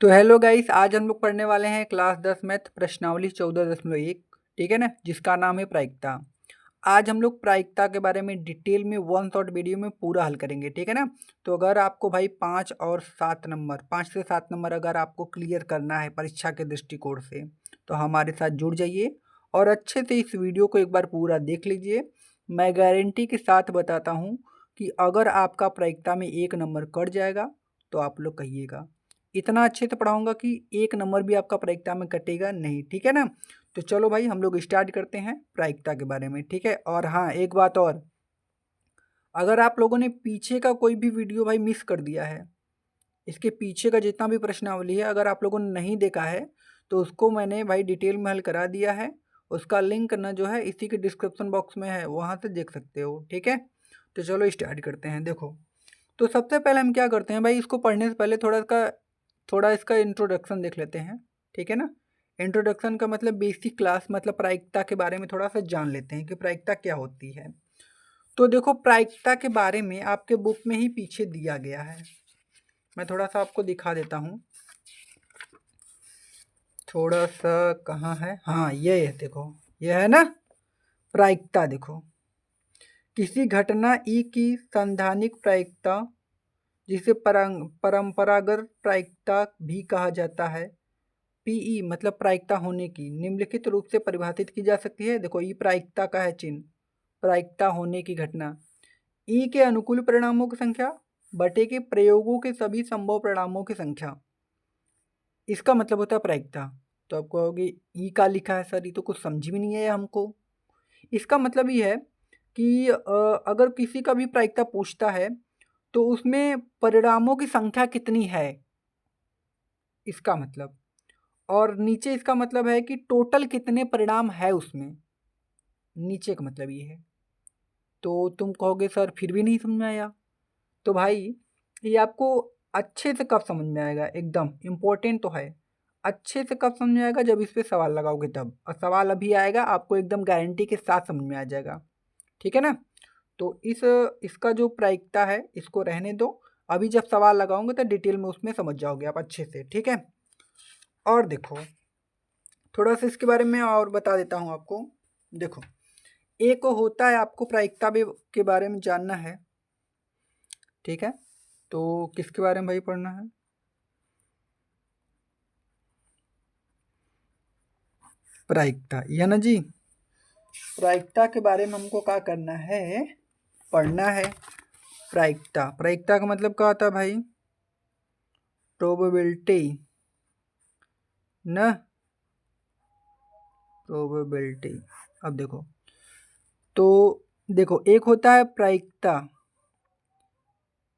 तो hello guys, आज हम लोग पढ़ने वाले हैं क्लास 10 मैथ प्रश्नावली 14.1। ठीक है ना, जिसका नाम है प्रायिकता। आज हम लोग प्रायिकता के बारे में डिटेल में वन शॉट वीडियो में पूरा हल करेंगे। ठीक है ना। तो अगर आपको भाई 5 से 7 नंबर अगर आपको क्लियर करना है परीक्षा के दृष्टिकोण से, तो हमारे साथ जुड़ जाइए और अच्छे से इस वीडियो को एक बार पूरा देख लीजिए। मैं गारंटी के साथ बताता हूँ कि अगर आपका प्रायिकता में 1 नंबर कट जाएगा तो आप लोग कहिएगा, इतना अच्छे से पढ़ाऊंगा कि 1 नंबर भी आपका प्रायिकता में कटेगा नहीं। ठीक है ना। तो चलो भाई हम लोग स्टार्ट करते हैं प्रायिकता के बारे में। ठीक है। और हाँ, एक बात और, अगर आप लोगों ने पीछे का कोई भी वीडियो भाई मिस कर दिया है, इसके पीछे का जितना भी प्रश्नावली है अगर आप लोगों ने नहीं देखा है, तो उसको मैंने भाई डिटेल में हल करा दिया है। उसका लिंक ना जो है इसी के डिस्क्रिप्शन बॉक्स में है, वहाँ से देख सकते हो। ठीक है। तो चलो स्टार्ट करते हैं। देखो, तो सबसे पहले हम क्या करते हैं भाई, इसको पढ़ने से पहले थोड़ा इसका इंट्रोडक्शन देख लेते हैं। ठीक है ना। इंट्रोडक्शन का मतलब बेसिक क्लास, मतलब प्रायिकता के बारे में थोड़ा सा जान लेते हैं कि प्रायिकता क्या होती है। तो देखो, प्रायिकता के बारे में आपके बुक में ही पीछे दिया गया है। मैं थोड़ा सा आपको दिखा देता हूँ, थोड़ा सा कहाँ है, हाँ ये है, देखो ये है ना प्रायिकता। देखो, किसी घटना ई की संधानिक प्रायिकता, जिसे परंपरागत प्रायिकता भी कहा जाता है, पीई मतलब प्रायिकता होने की, निम्नलिखित रूप से परिभाषित की जा सकती है। देखो, ई प्रायिकता का है चिन्ह, प्रायिकता होने की घटना। ई के अनुकूल परिणामों की संख्या बटे के प्रयोगों के सभी संभव परिणामों की संख्या, इसका मतलब होता है प्रायिकता। तो आप कहोगे ई का लिखा है सर, ये तो कुछ समझ भी नहीं है हमको। इसका मतलब ये है कि अगर किसी का भी प्रायिकता पूछता है तो उसमें परिणामों की संख्या कितनी है, इसका मतलब। और नीचे इसका मतलब है कि टोटल कितने परिणाम है उसमें, नीचे का मतलब ये है। तो तुम कहोगे सर फिर भी नहीं समझ में आया। तो भाई ये आपको अच्छे से कब समझ में आएगा, एकदम इम्पोर्टेंट तो है। अच्छे से कब समझ में आएगा, जब इस पे सवाल लगाओगे तब। और सवाल अभी आएगा, आपको एकदम गारंटी के साथ समझ में आ जाएगा। ठीक है ना। तो इसका जो प्रायिकता है इसको रहने दो, अभी जब सवाल लगाओगे तो डिटेल में उसमें समझ जाओगे आप अच्छे से। ठीक है। और देखो, थोड़ा सा इसके बारे में और बता देता हूँ आपको। देखो, एक होता है, आपको प्रायिकता के बारे में जानना है। ठीक है। तो किसके बारे में भाई पढ़ना है, प्रायिकता, यह ना जी। प्रायिकता के बारे में हमको क्या करना है, पढ़ना है। प्रायिकता, प्रायिकता का मतलब क्या होता है भाई, प्रोबेबिलिटी ना, प्रोबेबिलिटी। अब देखो, तो देखो एक होता है प्रायिकता,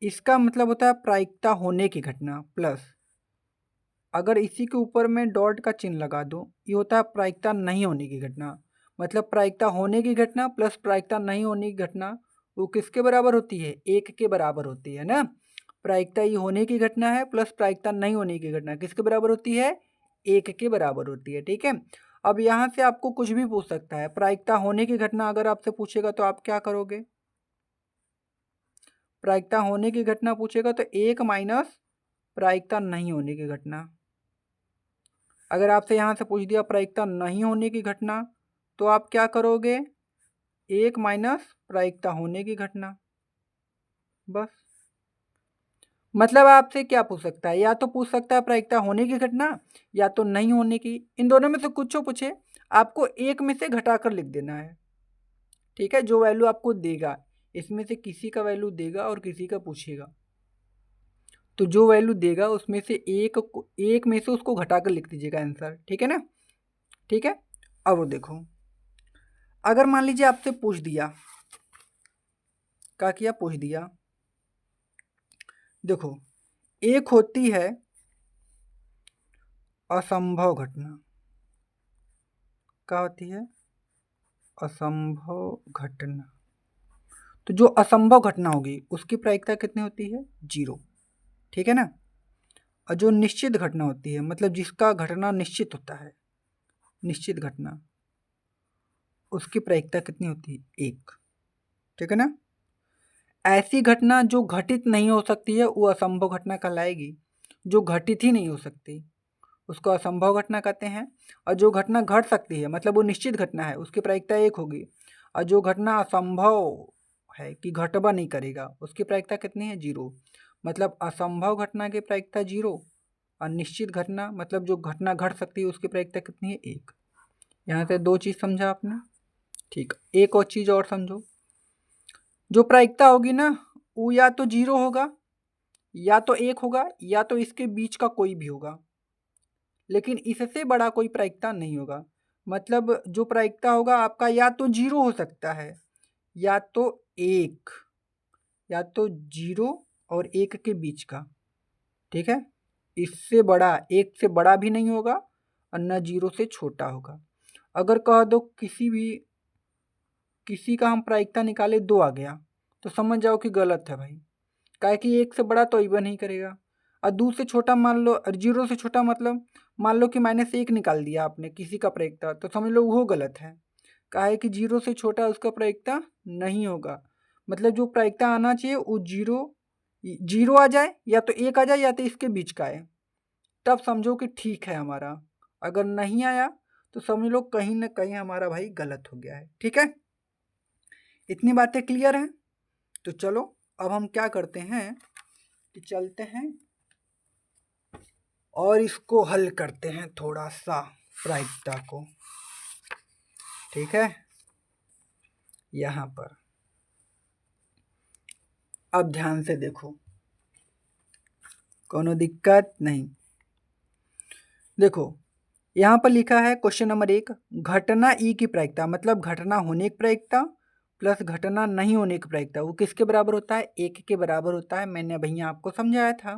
इसका मतलब होता है प्रायिकता होने की घटना, प्लस अगर इसी के ऊपर में डॉट का चिन्ह लगा दूं, ये होता है प्रायिकता नहीं होने की घटना। मतलब प्रायिकता होने की घटना प्लस प्रायिकता नहीं होने की घटना, वो किसके बराबर होती है, 1 के बराबर होती है ना। प्रायिकता ये होने की घटना है प्लस प्रायिकता नहीं होने की घटना किसके बराबर होती है, 1 के बराबर होती है। ठीक है। अब यहाँ से आपको कुछ भी पूछ सकता है। प्रायिकता होने की घटना अगर आपसे पूछेगा तो आप क्या करोगे, प्रायिकता होने की घटना पूछेगा तो 1 माइनस प्रायिकता नहीं होने की घटना। अगर आपसे यहाँ से पूछ दिया प्रायिकता नहीं होने की घटना, तो आप क्या करोगे, 1 माइनस प्रायिकता होने की घटना, बस। मतलब आपसे क्या पूछ सकता है, या तो पूछ सकता है प्रायिकता होने की घटना या तो नहीं होने की, इन दोनों में से कुछ पूछे, आपको एक में से घटाकर लिख देना है। ठीक है। जो वैल्यू आपको देगा, इसमें से किसी का वैल्यू देगा और किसी का पूछेगा, तो जो वैल्यू देगा उसमें से एक में से उसको घटाकर लिख दीजिएगा आंसर। ठीक है ना। ठीक है। अब वो देखो, अगर मान लीजिए आपसे पूछ दिया, क्या किया, पूछ दिया। देखो, एक होती है असंभव घटना, क्या होती है, असंभव घटना। तो जो असंभव घटना होगी उसकी प्रायिकता कितनी होती है, 0। ठीक है ना। और जो निश्चित घटना होती है, मतलब जिसका घटना निश्चित होता है, निश्चित घटना, उसकी प्रायिकता कितनी होती है, 1। ठीक है ना। ऐसी घटना जो घटित नहीं हो सकती है वो असंभव घटना कहलाएगी। जो घटित ही नहीं हो सकती उसको असंभव घटना कहते हैं। और जो घटना घट सकती है मतलब वो निश्चित घटना है उसकी प्रायिकता 1 होगी। और जो घटना असंभव है कि घटबा नहीं करेगा उसकी प्रायिकता कितनी है 0। मतलब असंभव घटना की प्रायिकता 0 और निश्चित घटना मतलब जो घटना घट सकती है उसकी प्रायिकता कितनी है 1। यहाँ से 2 चीज़ समझा आपने। ठीक, एक और चीज़ और समझो। जो प्रायिकता होगी ना वो या तो 0 होगा या तो 1 होगा या तो इसके बीच का कोई भी होगा, लेकिन इससे बड़ा कोई प्रायिकता नहीं होगा। मतलब जो प्रायिकता होगा आपका या तो 0 हो सकता है या तो 1, या तो 0 और 1 के बीच का। ठीक है, इससे बड़ा 1 से बड़ा भी नहीं होगा और न 0 से छोटा होगा। अगर कह दो किसी का हम प्रायिकता निकाले 2 आ गया तो समझ जाओ कि गलत है भाई, काहे कि 1 से बड़ा तो इवन नहीं करेगा। और 2 से छोटा मान लो, और 0 से छोटा मतलब मान लो कि -1 निकाल दिया आपने किसी का प्रायिकता, तो समझ लो वो गलत है। काहे कि 0 से छोटा उसका प्रायिकता नहीं होगा। मतलब जो प्रायिकता आना चाहिए वो 0 आ जाए या तो 1 आ जाए या तो इसके बीच का आए, तब समझो कि ठीक है हमारा। अगर नहीं आया तो समझ लो कहीं ना कहीं हमारा भाई गलत हो गया है। ठीक है, इतनी बातें क्लियर हैं। तो चलो अब हम क्या करते हैं कि चलते हैं और इसको हल करते हैं थोड़ा सा प्रायिकता को। ठीक है, यहाँ पर अब ध्यान से देखो, कोनो दिक्कत नहीं। देखो यहाँ पर लिखा है क्वेश्चन नंबर 1, घटना ई की प्रायिकता मतलब घटना होने की प्रायिकता प्लस घटना नहीं होने की प्रायिकता वो किसके बराबर होता है 1 के बराबर होता है। मैंने भैया आपको समझाया था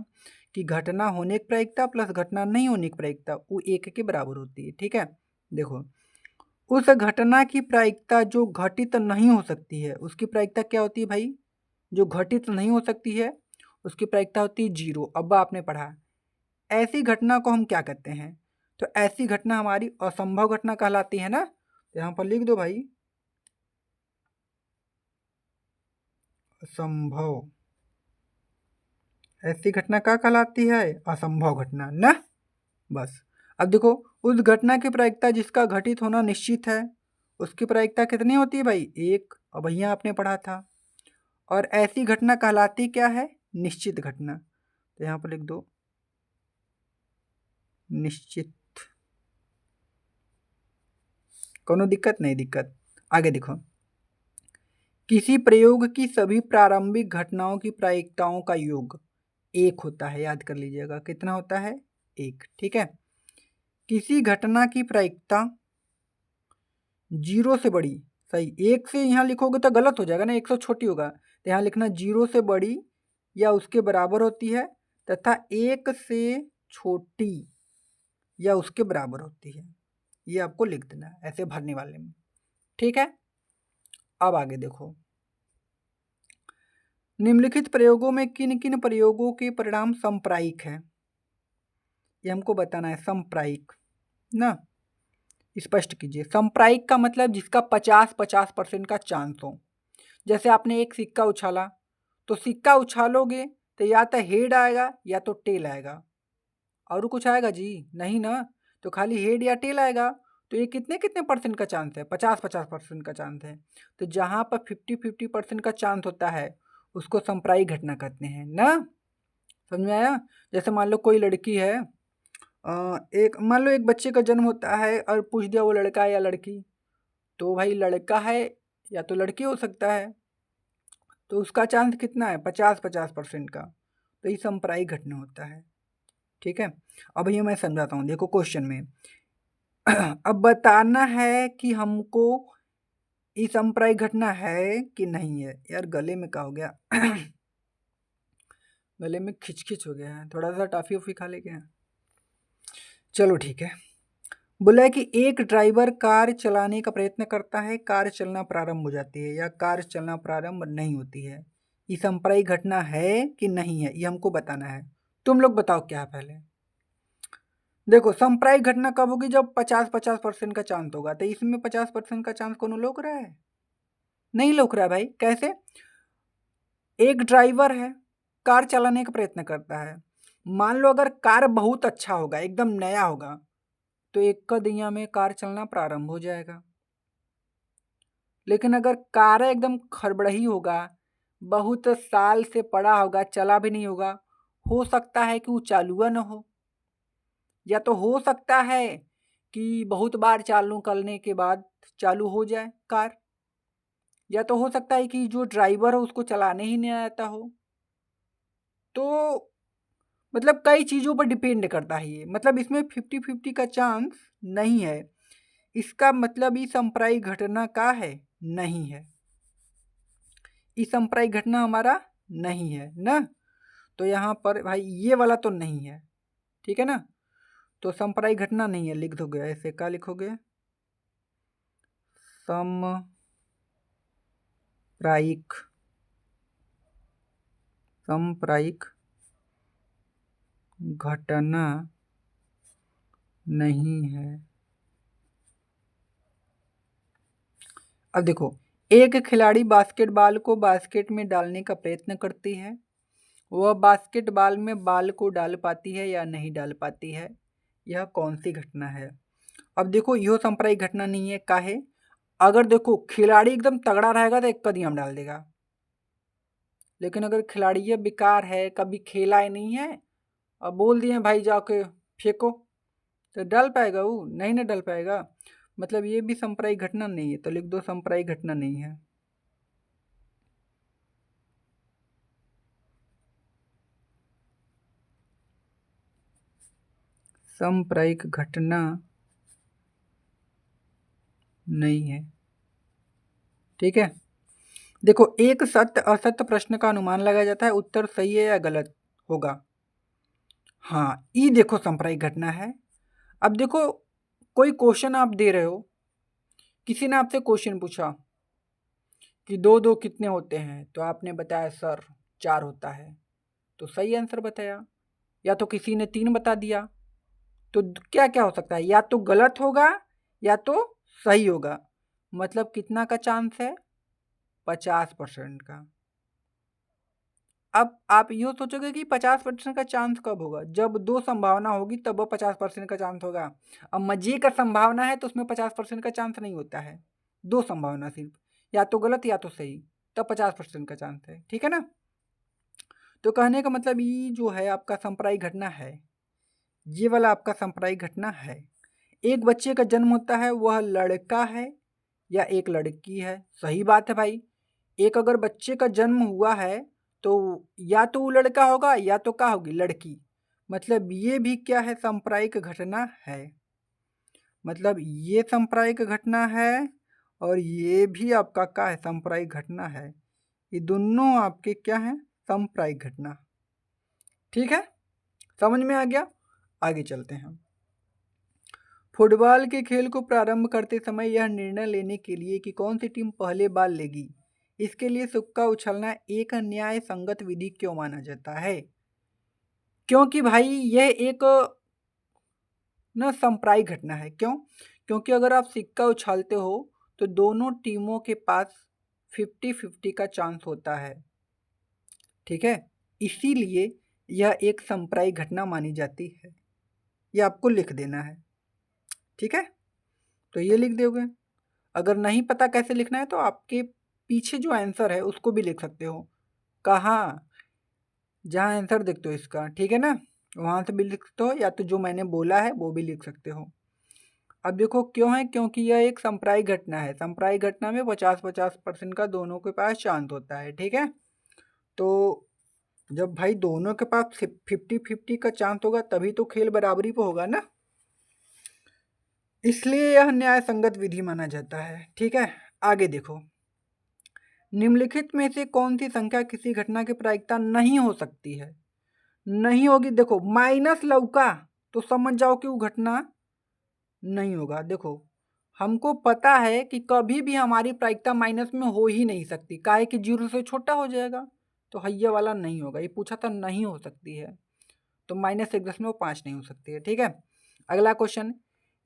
कि घटना होने की प्रायिकता प्लस घटना नहीं होने की प्रायिकता वो 1 के बराबर होती है। ठीक है, देखो उस घटना की प्रायिकता जो घटित नहीं हो सकती है उसकी प्रायिकता क्या होती है भाई, जो घटित नहीं हो सकती है उसकी प्रायिकता होती है 0। अब आपने पढ़ा ऐसी घटना को हम क्या कहते हैं, तो ऐसी घटना हमारी असंभव घटना कहलाती है ना। तो यहाँ पर लिख दो भाई असंभव, ऐसी घटना क्या कहलाती है असंभव घटना ना। बस अब देखो उस घटना की प्रायिकता जिसका घटित होना निश्चित है उसकी प्रायिकता कितनी होती है भाई 1। और भैया आपने पढ़ा था। और ऐसी घटना कहलाती क्या है निश्चित घटना। तो यहाँ पर लिख दो निश्चित, कोनो दिक्कत नहीं दिक्कत। आगे देखो, किसी प्रयोग की सभी प्रारंभिक घटनाओं की प्रायिकताओं का योग 1 होता है। याद कर लीजिएगा कितना होता है 1। ठीक है, किसी घटना की प्रायिकता 0 से बड़ी, सही 1 से यहाँ लिखोगे तो गलत हो जाएगा ना, 1 से छोटी होगा। तो यहाँ लिखना 0 से बड़ी या उसके बराबर होती है तथा 1 से छोटी या उसके बराबर होती है। ये आपको लिख देना है ऐसे भरने वाले में। ठीक है, अब आगे देखो, निम्नलिखित प्रयोगों में किन किन प्रयोगों के परिणाम समप्रायिक हैं, ये हमको बताना है। समप्रायिक ना स्पष्ट कीजिए। समप्रायिक का मतलब जिसका 50-50% का चांस हो। जैसे आपने एक सिक्का उछाला तो सिक्का उछालोगे तो या तो हेड आएगा या तो टेल आएगा, और कुछ आएगा जी नहीं ना, तो खाली हेड या टेल आएगा। तो ये कितने कितने परसेंट का चांस है 50-50% का चांस है। तो जहाँ पर 50-50% का चांस होता है उसको समप्रायिक घटना कहते हैं ना। समझ में आया। जैसे मान लो कोई लड़की है, एक मान लो एक बच्चे का जन्म होता है और पूछ दिया वो लड़का है या लड़की, तो भाई लड़का है या तो लड़की हो सकता है, तो उसका चांस कितना है 50-50% का। तो ये समप्रायिक घटना होता है। ठीक है, अब ये मैं समझाता हूँ। देखो क्वेश्चन में अब बताना है कि हमको ये समप्रायिक घटना है कि नहीं है। यार गले में क्या हो गया गले में खिचखिच हो गया है, थोड़ा सा टॉफी उफी खा ले क्या। चलो ठीक है, बोला है कि एक ड्राइवर कार चलाने का प्रयत्न करता है, कार चलना प्रारंभ हो जाती है या कार चलना प्रारंभ नहीं होती है। ये समप्रायिक घटना है कि नहीं है ये हमको बताना है। तुम लोग बताओ क्या है पहले। देखो समप्रायिक घटना कब होगी जब 50-50% का चांस होगा। तो इसमें 50% का चांस कौन लोग रहा है, नहीं लोग रहा है भाई। कैसे, एक ड्राइवर है कार चलाने का प्रयत्न करता है मान लो अगर कार बहुत अच्छा होगा, एकदम नया होगा, तो एक का दिया में कार चलना प्रारंभ हो जाएगा। लेकिन अगर कार एकदम खरबड़ही होगा, बहुत साल से पड़ा होगा, चला भी नहीं होगा, हो सकता है कि वो चालू न हो, या तो हो सकता है कि बहुत बार चालू करने के बाद चालू हो जाए कार, या तो हो सकता है कि जो ड्राइवर हो उसको चलाने ही नहीं आता हो। तो मतलब कई चीज़ों पर डिपेंड करता है ये, मतलब इसमें 50-50 का चांस नहीं है। इसका मतलब ये सांप्रदायिक घटना का है, नहीं है। ये सांप्रदायिक घटना हमारा नहीं है ना, तो यहाँ पर भाई ये वाला तो नहीं है, ठीक है ना। तो सांप्रदायिक घटना नहीं है, लिख दोगे ऐसे, क्या लिखोगे? सांप्रदायिक घटना नहीं है। अब देखो, एक खिलाड़ी बास्केटबॉल को बास्केट में डालने का प्रयत्न करती है, वह बास्केटबॉल में बॉल को डाल पाती है या नहीं डाल पाती है, यह कौन सी घटना है? अब देखो, यह सांप्रदायिक घटना नहीं है, काहे? अगर देखो खिलाड़ी एकदम तगड़ा रहेगा तो एक कदम डाल देगा, लेकिन अगर खिलाड़ी ये बेकार है, कभी खेला ही नहीं है, अब बोल दिए भाई जाके फेंको, तो डाल पाएगा वो? नहीं ना डाल पाएगा। मतलब ये भी सांप्रदायिक घटना नहीं है, तो लिख दो सांप्रदायिक घटना नहीं है। सांप्रदायिक घटना नहीं है, ठीक है। देखो, एक सत्य असत्य प्रश्न का अनुमान लगाया जाता है, उत्तर सही है या गलत होगा। हाँ, ये देखो सांप्रदायिक घटना है। अब देखो, कोई क्वेश्चन आप दे रहे हो, किसी ने आपसे क्वेश्चन पूछा कि दो दो कितने होते हैं, तो आपने बताया सर 4 होता है, तो सही आंसर बताया। या तो किसी ने 3 बता दिया, तो क्या क्या हो सकता है, या तो गलत होगा या तो सही होगा। मतलब कितना का चांस है? 50% का। अब आप यूँ सोचोगे कि 50% का चांस कब होगा? जब 2 संभावना होगी तब वो 50% का चांस होगा। अब मज़े का संभावना है तो उसमें 50% का चांस नहीं होता है। 2 संभावना सिर्फ़, या तो गलत या तो सही, तब 50% का चांस है, ठीक है ना? तो कहने का मतलब ये जो है आपका सांप्रदायिक घटना है, ये वाला आपका सांप्रदायिक घटना है। एक बच्चे का जन्म होता है, वह लड़का है या एक लड़की है? सही बात है भाई। एक अगर बच्चे का जन्म हुआ है, तो या तो वो लड़का होगा या तो क्या होगी? लड़की। मतलब ये भी क्या है? सांप्रदायिक घटना है। मतलब ये सांप्रदायिक घटना है और ये भी आपका क्या है? सांप्रदायिक घटना है। ये दोनों आपके क्या हैं? सांप्रदायिक घटना। ठीक है, समझ में आ गया? आगे चलते हैं। फुटबॉल के खेल को प्रारंभ करते समय यह निर्णय लेने के लिए कि कौन सी टीम पहले बाल लेगी, इसके लिए सिक्का उछलना एक न्याय संगत विधि क्यों माना जाता है? क्योंकि भाई यह एक न सांप्रदायिक घटना है। क्यों? क्योंकि अगर आप सिक्का उछालते हो तो दोनों टीमों के पास 50-50 का चांस होता है, ठीक है। इसीलिए यह एक सांप्रदायिक घटना मानी जाती है। यह आपको लिख देना है, ठीक है। तो ये लिख दोगे। अगर नहीं पता कैसे लिखना है तो आपके पीछे जो आंसर है उसको भी लिख सकते हो। कहाँ? जहाँ आंसर देखते हो इसका, ठीक है ना, वहाँ से भी लिख सकते हो, या तो जो मैंने बोला है वो भी लिख सकते हो। अब देखो क्यों है? क्योंकि यह एक सांप्रदायिक घटना है। सांप्रदायिक घटना में 50-50% का दोनों के पास चांस होता है, ठीक है। तो जब भाई दोनों के पास 50-50 का चांस होगा तभी तो खेल बराबरी पे होगा ना, इसलिए यह न्याय संगत विधि माना जाता है, ठीक है। आगे देखो, निम्नलिखित में से कौन सी संख्या किसी घटना की प्रायिकता नहीं हो सकती है? नहीं होगी। देखो, माइनस लौका तो समझ जाओ कि वो घटना नहीं होगा। देखो, हमको पता है कि कभी भी हमारी प्रायिकता माइनस में हो ही नहीं सकती, काहे कि 0 से छोटा हो जाएगा, तो हैया वाला नहीं होगा। ये पूछा था नहीं हो सकती है, तो -1.5 नहीं हो सकती है, ठीक है। अगला क्वेश्चन,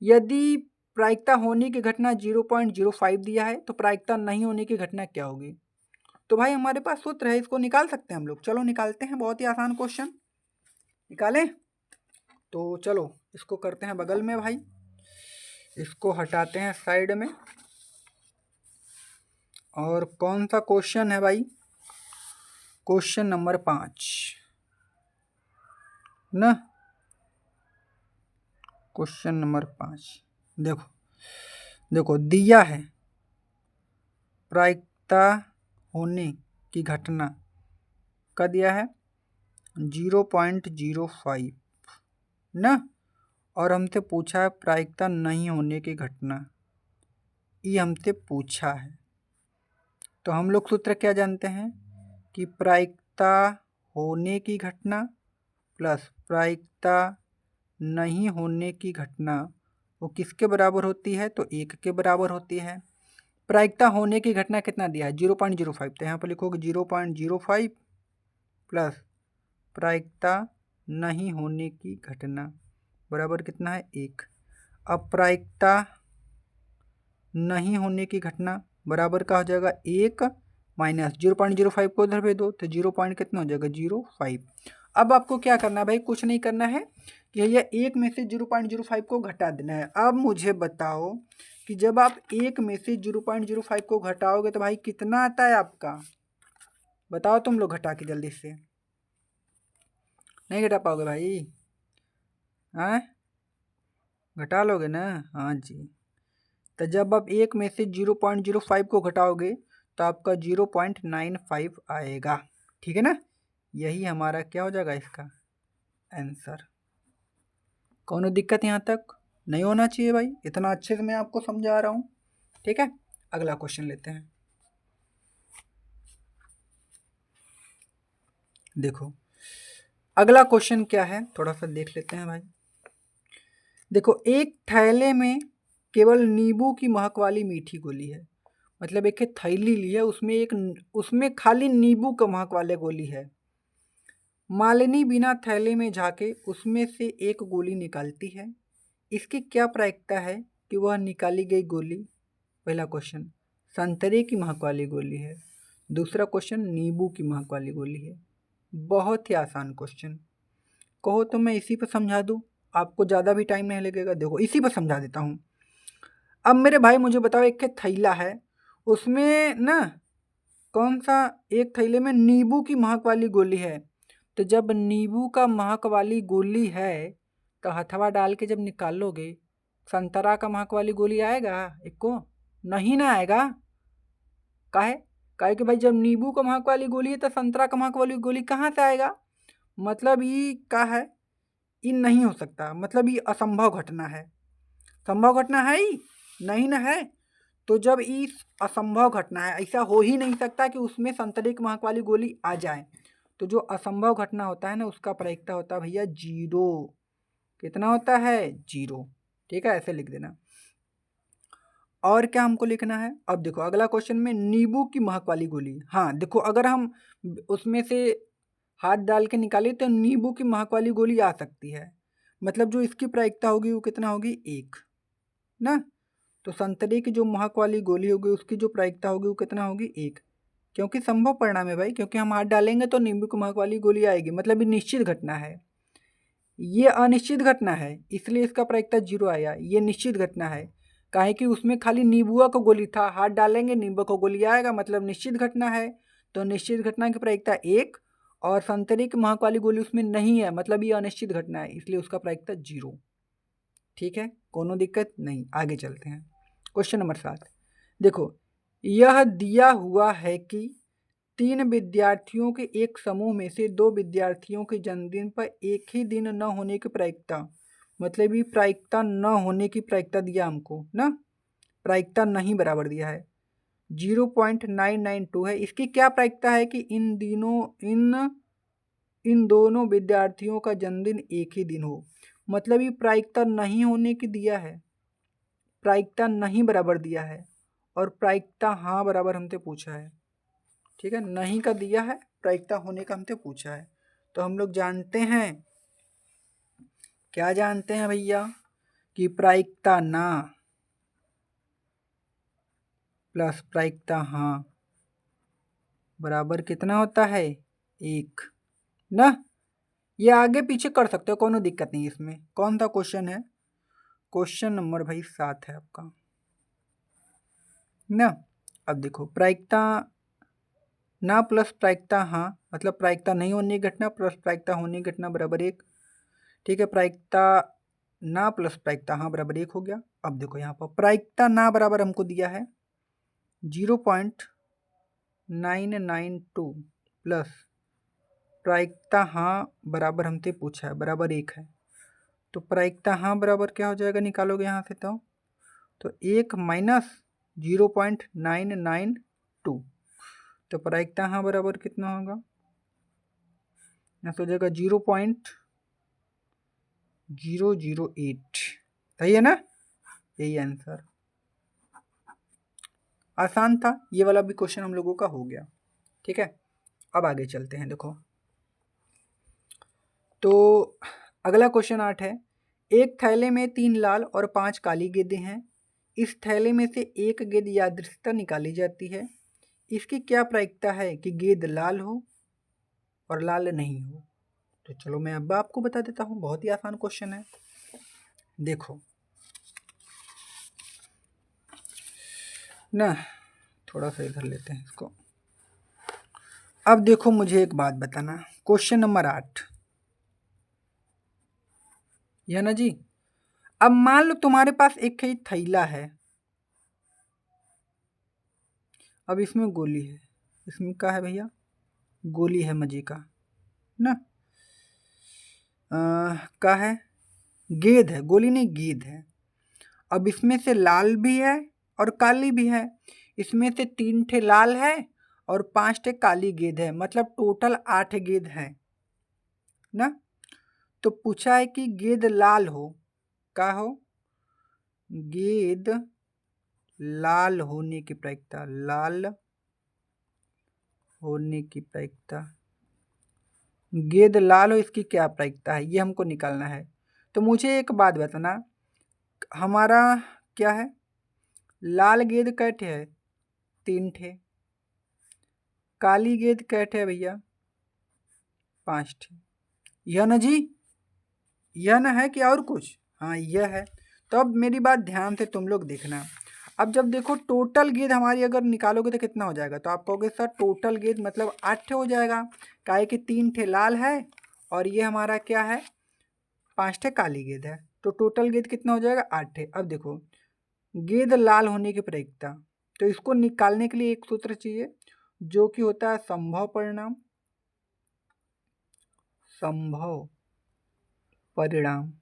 यदि प्रायिकता होने की घटना 0.05 दिया है तो प्रायिकता नहीं होने की घटना क्या होगी? तो भाई हमारे पास सूत्र है, इसको निकाल सकते हैं हम लोग। चलो निकालते हैं, बहुत ही आसान क्वेश्चन। निकालें? तो चलो इसको करते हैं बगल में भाई, इसको हटाते हैं साइड में। और कौन सा क्वेश्चन है भाई? क्वेश्चन नंबर 5 ना, क्वेश्चन नंबर 5। देखो देखो दिया है प्रायिकता होने की घटना का दिया है 0.05 ना, और हमसे पूछा है प्रायिकता नहीं होने की घटना, ये हमसे पूछा है। तो हम लोग सूत्र क्या जानते हैं कि प्रायिकता होने की घटना प्लस प्रायिकता नहीं होने की घटना वो किसके बराबर होती है? तो 1 के बराबर होती है। प्रायिकता होने की घटना कितना दिया है? 0.05, तो यहाँ पर लिखोगे 0.05 प्लस प्रायिकता नहीं होने की घटना बराबर कितना है? 1। अब प्रायिकता नहीं होने की घटना बराबर का हो जाएगा 1 माइनस 0.05 को उधर भेज दो, तो 0 पॉइंट कितना हो जाएगा? 0.5। अब आपको क्या करना है भाई? कुछ नहीं करना है कि यह 1 में से 0.05 को घटा देना है। अब मुझे बताओ कि जब आप 1 में से 0.05 को घटाओगे तो भाई कितना आता है आपका? बताओ तुम लोग घटा के जल्दी से। नहीं घटा पाओगे भाई? हाँ घटा लोगे ना? हाँ जी। तो जब आप 1 में से 0.05 को घटाओगे तो आपका 0.95 आएगा। ठीक है ना? यही हमारा क्या हो जाएगा इसका आंसर। कौनो दिक्कत यहाँ तक नहीं होना चाहिए भाई, इतना अच्छे से मैं आपको समझा रहा हूँ। ठीक है, अगला क्वेश्चन लेते हैं। देखो अगला क्वेश्चन क्या है, थोड़ा सा देख लेते हैं भाई। देखो एक थैले में केवल नींबू की महक वाली मीठी गोली है, मतलब एक थैली ली है, उसमें खाली नींबू का महक वाले गोली है। मालिनी बिना थैले में झाके उसमें से एक गोली निकालती है, इसकी क्या प्रायिकता है कि वह निकाली गई गोली? पहला क्वेश्चन संतरे की महक वाली गोली है, दूसरा क्वेश्चन नींबू की महक वाली गोली है। बहुत ही आसान क्वेश्चन, कहो तो मैं इसी पर समझा दूँ, आपको ज़्यादा भी टाइम नहीं लगेगा। देखो इसी पर समझा देता हूँ। अब मेरे भाई मुझे बताओ, एक थैला है, उसमें ना कौन सा, एक थैले में नींबू की महक वाली गोली है। तो जब नींबू का महक वाली गोली है तो हथवा डाल के जब निकालोगे संतरा का महक वाली गोली आएगा? एक को नहीं ना आएगा। काहे? काहे कि भाई जब नींबू का महक वाली गोली है तो संतरा का महक वाली गोली कहाँ से आएगा? मतलब ये क्या है? ये नहीं हो सकता, मतलब ये असंभव घटना है। संभव घटना है ही नहीं ना है। तो जब इस असंभव घटना है, ऐसा हो ही नहीं सकता कि उसमें संतरे की महक वाली गोली आ जाए। तो जो असंभव घटना होता है ना उसका प्रायिकता होता है भैया 0। कितना होता है? 0। ठीक है, ऐसे लिख देना। और क्या हमको लिखना है? अब देखो अगला क्वेश्चन में नींबू की महक वाली गोली। हाँ देखो अगर हम उसमें से हाथ डाल के निकाले तो नींबू की महक वाली गोली आ सकती है, मतलब जो इसकी प्रायिकता होगी वो कितना होगी? 1 ना। तो संतरे की जो महक वाली गोली होगी उसकी जो प्रायिकता होगी वो कितना होगी? 1, क्योंकि संभव परिणाम है भाई, क्योंकि हम हाथ डालेंगे तो नींबू की महक वाली गोली आएगी, मतलब ये निश्चित घटना है। ये अनिश्चित घटना है इसलिए इसका प्रायिकता 0 आया। ये निश्चित घटना है काहे कि उसमें खाली नींबुआ का गोली था, हाथ डालेंगे नींबू का गोली आएगा, मतलब निश्चित घटना है। तो निश्चित घटना की प्रायिकता 1, और संतरे की महक वाली गोली उसमें नहीं है, मतलब ये अनिश्चित घटना है इसलिए उसका प्रायिकता 0। ठीक है, कोनो दिक्कत नहीं। आगे चलते हैं। Question number 7। देखो यह दिया हुआ है कि 3 विद्यार्थियों के एक समूह में से 2 विद्यार्थियों के जन्मदिन पर एक ही दिन न होने की प्रायिकता, मतलब ये प्रायिकता न होने की प्रायिकता दिया हमको ना, प्रायिकता नहीं बराबर दिया है 0.992 है। इसकी क्या प्रायिकता है कि इन दोनों विद्यार्थियों का जन्मदिन एक ही दिन हो, मतलब ये प्रायिकता नहीं होने की दिया है, प्रायिकता नहीं बराबर दिया है, और प्रायिकता हाँ बराबर हमसे पूछा है। ठीक है, नहीं का दिया है, प्रायिकता होने का हमसे पूछा है। तो हम लोग जानते हैं, क्या जानते हैं भैया, कि प्रायिकता ना प्लस प्रायिकता हाँ बराबर कितना होता है? 1 ना। ये आगे पीछे कर सकते हो, कोनो दिक्कत नहीं इसमें। कौन सा क्वेश्चन है? क्वेश्चन नंबर भाई 7 है आपका ना। अब देखो, प्रायिकता ना प्लस प्रायिकता हाँ, मतलब प्रायिकता नहीं होने की घटना प्लस प्रायिकता होने की घटना बराबर 1। ठीक है, प्रायिकता ना प्लस प्रायिकता हाँ बराबर 1 हो गया। अब देखो यहाँ पर प्रायिकता ना बराबर हमको दिया है 0.992 प्लस प्रायिकता हाँ बराबर हमसे पूछा है बराबर 1 है। तो प्रायिकता हाँ बराबर क्या हो जाएगा, निकालोगे यहाँ से तो 1 माइनस 0.992, तो प्रायिकता हाँ बराबर कितना होगा, यहाँ से हो जाएगा 0.008। सही है ना, यही आंसर। आसान था, ये वाला भी क्वेश्चन हम लोगों का हो गया। ठीक है, अब आगे चलते हैं। देखो तो अगला क्वेश्चन 8 है, एक थैले में 3 लाल और 5 काली गेंदें हैं। इस थैले में से एक गेंद यादृच्छिकता निकाली जाती है। इसकी क्या प्रायिकता है कि गेंद लाल हो और लाल नहीं हो? तो चलो मैं अब आपको बता देता हूँ, बहुत ही आसान क्वेश्चन है। देखो ना, थोड़ा सा इधर लेते हैं इसको। अब देखो मुझे एक बात बताना, क्वेश्चन नंबर 8 यह ना जी। अब मान लो तुम्हारे पास एक ही थैला है, अब इसमें गोली है, इसमें क्या है भैया, गोली है मजे का ना। क्या है, गेंद है, गोली नहीं गेंद है। अब इसमें से लाल भी है और काली भी है। इसमें से 3 ठे लाल है और 5 ठे काली गेंद है, मतलब टोटल 8 गेंद है ना। तो पूछा है कि गेंद लाल हो, क्या हो, गेंद लाल होने की प्रायिकता, लाल होने की प्रायिकता, गेंद लाल हो इसकी क्या प्रायिकता है, ये हमको निकालना है। तो मुझे एक बात बताना, हमारा क्या है, लाल गेंद कै ठे है, 3 ठे। काली गेंद कै ठे है भैया, 5 ठे। यह ना जी, यह ना है कि और कुछ, हाँ यह है। तो अब मेरी बात ध्यान से तुम लोग देखना। अब जब देखो टोटल गेंद हमारी अगर निकालोगे तो कितना हो जाएगा, तो आप कहोगे सर टोटल गेंद मतलब 8 ठे हो जाएगा, काहे कि 3 ठे लाल है और ये हमारा क्या है, 5 ठे काली गेंद है। तो टोटल गेंद कितना हो जाएगा, 8 ठे। अब देखो गेंद लाल होने की प्रायिकता, तो इसको निकालने के लिए एक सूत्र चाहिए जो कि होता है संभव परिणाम, संभव परिणाम